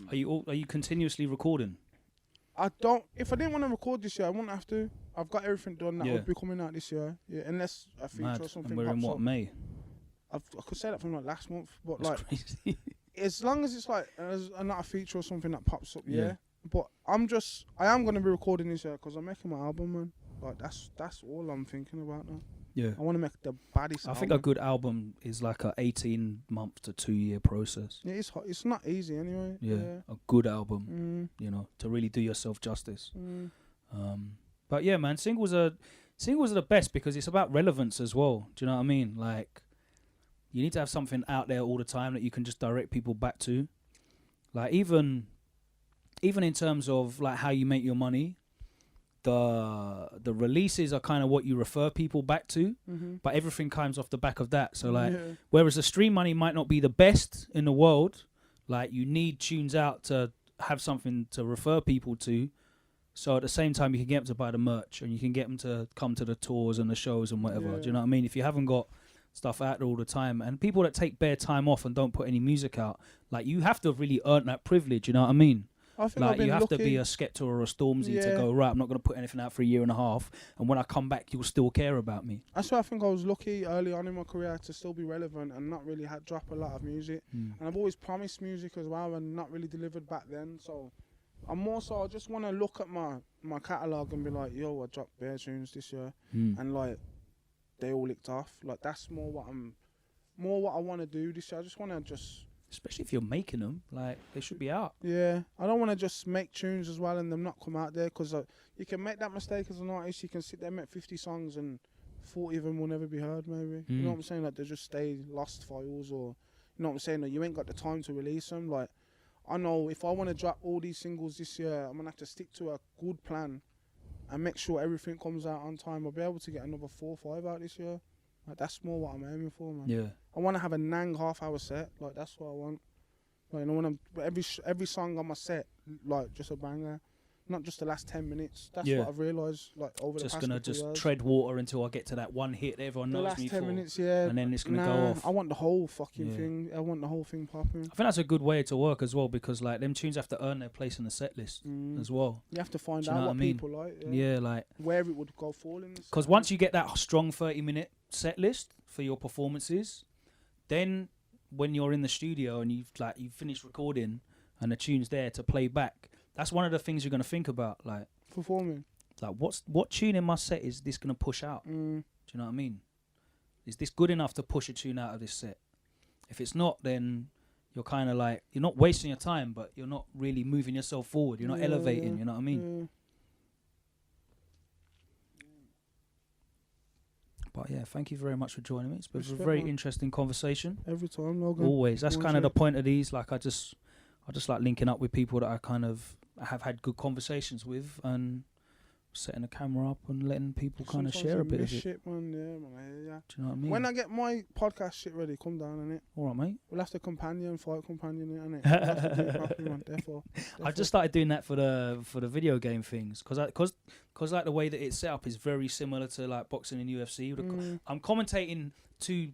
Are you continuously recording? I don't. If I didn't want to record this year, I wouldn't have to. I've got everything done that Yeah. would be coming out this year. Yeah, unless a feature Mad. or something And we're in pops what, up. May? I could say that from like last month, but That's like crazy. as long as it's like not a feature or something that pops up, yeah. Yeah. But I am gonna be recording this year because I'm making my album, man. Like that's all I'm thinking about now. Yeah. I want to make the baddest. I think a good album is like a 18-month to 2-year process. Yeah, it's not easy anyway. Yeah. A good album, you know, to really do yourself justice. But yeah, man, singles are the best because it's about relevance as well. Do you know what I mean? Like, you need to have something out there all the time that you can just direct people back to. Like even in terms of like how you make your money, the releases are kind of what you refer people back to, but everything comes off the back of that. So like, whereas the stream money might not be the best in the world, like you need tunes out to have something to refer people to. So at the same time, you can get them to buy the merch and you can get them to come to the tours and the shows and whatever. Yeah. Do you know what I mean? If you haven't got stuff out there all the time, and people that take bare time off and don't put any music out, like you have to really earn that privilege. You know what I mean? I think Like you have lucky. to be a Skepta or a Stormzy to Yeah. go, right, I'm not going to put anything out for a year and a half, and when I come back, you'll still care about me. That's why I think I was lucky early on in my career to still be relevant and not really drop a lot of music. And I've always promised music as well and not really delivered back then. So I'm more so I just want to look at my catalogue and be like, yo, I dropped bare tunes this year, and like they all licked off. Like that's more what I want to do this year. I just want to Especially if you're making them, like they should be out. Yeah, I don't want to just make tunes as well and them not come out there because you can make that mistake as an artist. You can sit there and make 50 songs and 40 of them will never be heard, maybe. You know what I'm saying? Like they just stay lost files, or you know what I'm saying? Like, you ain't got the time to release them. Like I know if I want to drop all these singles this year, I'm gonna have to stick to a good plan and make sure everything comes out on time. I'll be able to get another 4 or 5 out this year. Like that's more what I'm aiming for, man. Yeah. I want to have a nang half-hour set. Like that's what I want. Like, you know, when every song on my set, like just a banger, not just the last 10 minutes. That's what I've realised. Like over the past couple just years. tread water until I get to that one hit that everyone knows last me 10 for. minutes, yeah. And then it's gonna go off. I want the whole fucking thing. I want the whole thing popping. I think that's a good way to work as well, because like them tunes have to earn their place in the set list as well. You have to find Do you know out what what I mean? people like. Yeah, like where it would go fall in. Because once you get that strong 30-minute set list for your performances, then when you're in the studio and you've finished recording and the tune's there to play back, that's one of the things you're gonna think about, like performing. Like what tune in my set is this gonna push out? Do you know what I mean? Is this good enough to push a tune out of this set? If it's not, then you're kind of like, you're not wasting your time, but you're not really moving yourself forward. You're not elevating. You know what I mean? But yeah, thank you very much for joining me. It's been a very interesting conversation. Every time, Logan. Always. That's kind of the point of these. Like I just like linking up with people that I kind of have had good conversations with, and setting the camera up and letting people kind of share a bit of it. Shit, man. Yeah, man. Yeah. Do you know what I mean? When I get my podcast shit ready, come down on it. All right, mate. We'll have to fight companion it, innit? We'll have to do it properly, man. Therefore. I just started doing that for the video game things, because like the way that it's set up is very similar to like boxing and UFC. I'm commentating two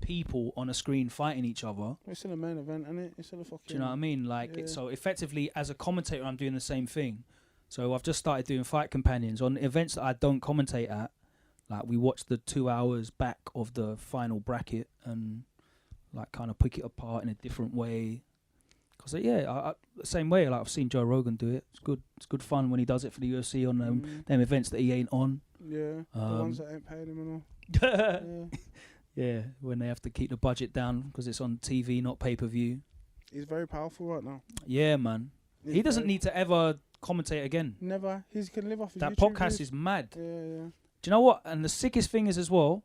people on a screen fighting each other. It's still a main event, innit? It's still a fucking. Do you know what I mean? Like it's so effectively as a commentator, I'm doing the same thing. So I've just started doing fight companions on events that I don't commentate at. Like we watch the 2 hours back of the final bracket and like kind of pick it apart in a different way. Cause the same way. Like I've seen Joe Rogan do it. It's good. It's good fun when he does it for the UFC on them events that he ain't on. Yeah, the ones that ain't paying him and all. Yeah, when they have to keep the budget down because it's on TV, not pay-per-view. He's very powerful right now. Yeah, man. He doesn't need to ever commentate again. Never. He can live off his that YouTube podcast views. is mad. Yeah. Do you know what? And the sickest thing is as well,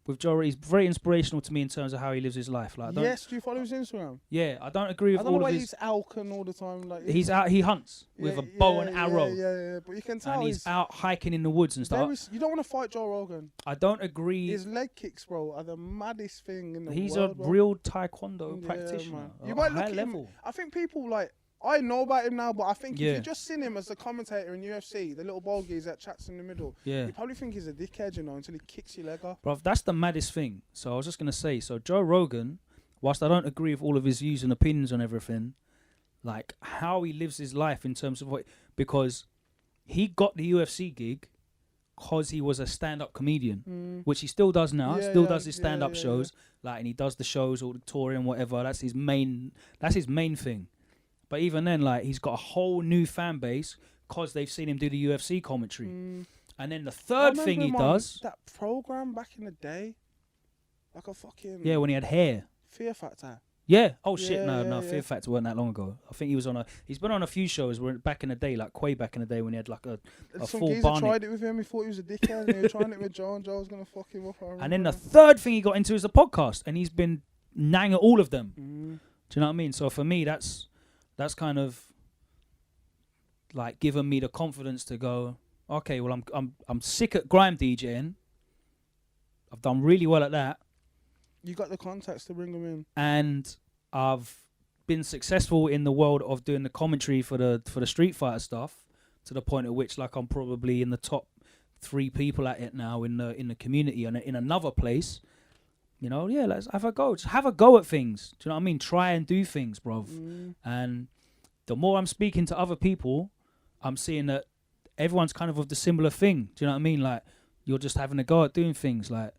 with Joe, he's very inspirational to me in terms of how he lives his life. Like, yes, do you follow his Instagram? Yeah, I don't agree with I don't all know of why his. he's alking all the time. Like He's out. He hunts with a bow and arrow. Yeah. But you can tell and he's out hiking in the woods and stuff. You don't want to fight Joe Rogan. I don't agree. His leg kicks, bro, are the maddest thing in the world. He's a real taekwondo practitioner. Man. You at might a look high at level. him. I think people like I know about him now, but I think Yeah. if you just seen him as the commentator in UFC, the little bogies that chats in the middle, Yeah. you probably think he's a dickhead, you know, until he kicks your leg off. Bruv, that's the maddest thing. So I was just going to say, so Joe Rogan, whilst I don't agree with all of his views and opinions on everything, like how he lives his life in terms of what, because he got the UFC gig because he was a stand-up comedian, which he still does now, does his stand-up shows, like, and he does the shows, all the touring, whatever. That's his main thing. But even then, like, he's got a whole new fan base because they've seen him do the UFC commentary. And then the third thing he does, that program back in the day, like a fucking when he had hair. Fear Factor. Yeah. Oh shit. No. Yeah. Fear Factor wasn't that long ago. I think he was on a. He's been on a few shows where back in the day, like Quay back in the day when he had like a Some full geezer Barney. tried it with him. He thought he was a dickhead. And he was trying it with Joe, and Joe was gonna fuck him up. And then the third thing he got into is the podcast, and he's been nang at all of them. Do you know what I mean? So for me, that's kind of like given me the confidence to go, okay, well I'm sick at grime DJing. I've done really well at that. You got the contacts to bring him in, and I've been successful in the world of doing the commentary for the Street Fighter stuff, to the point at which like I'm probably in the top 3 people at it now in the community and in another place. You know, yeah, let's have a go. Just have a go at things. Do you know what I mean? Try and do things, bruv. And the more I'm speaking to other people, I'm seeing that everyone's kind of the similar thing. Do you know what I mean? Like, you're just having a go at doing things. Like,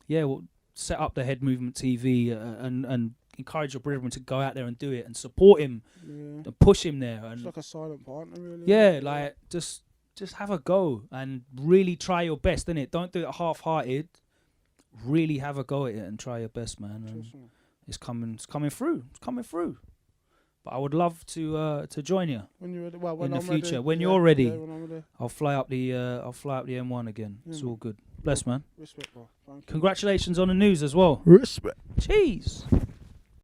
yeah, well, set up the Head Movement TV and encourage your brethren to go out there and do it and support him and push him there. And it's like a silent partner, really. Yeah, like just have a go and really try your best, innit? Don't do it half-hearted. Really have a go at it and try your best, man. And it's coming through. It's coming through. But I would love to join you when you're ready. Well, in the I'm future. ready. When you're ready, when I'm ready. I'll fly up the M1 again. It's all good. Bless, man. Respect, bro. Thank you. Congratulations on the news as well. Respect. Jeez.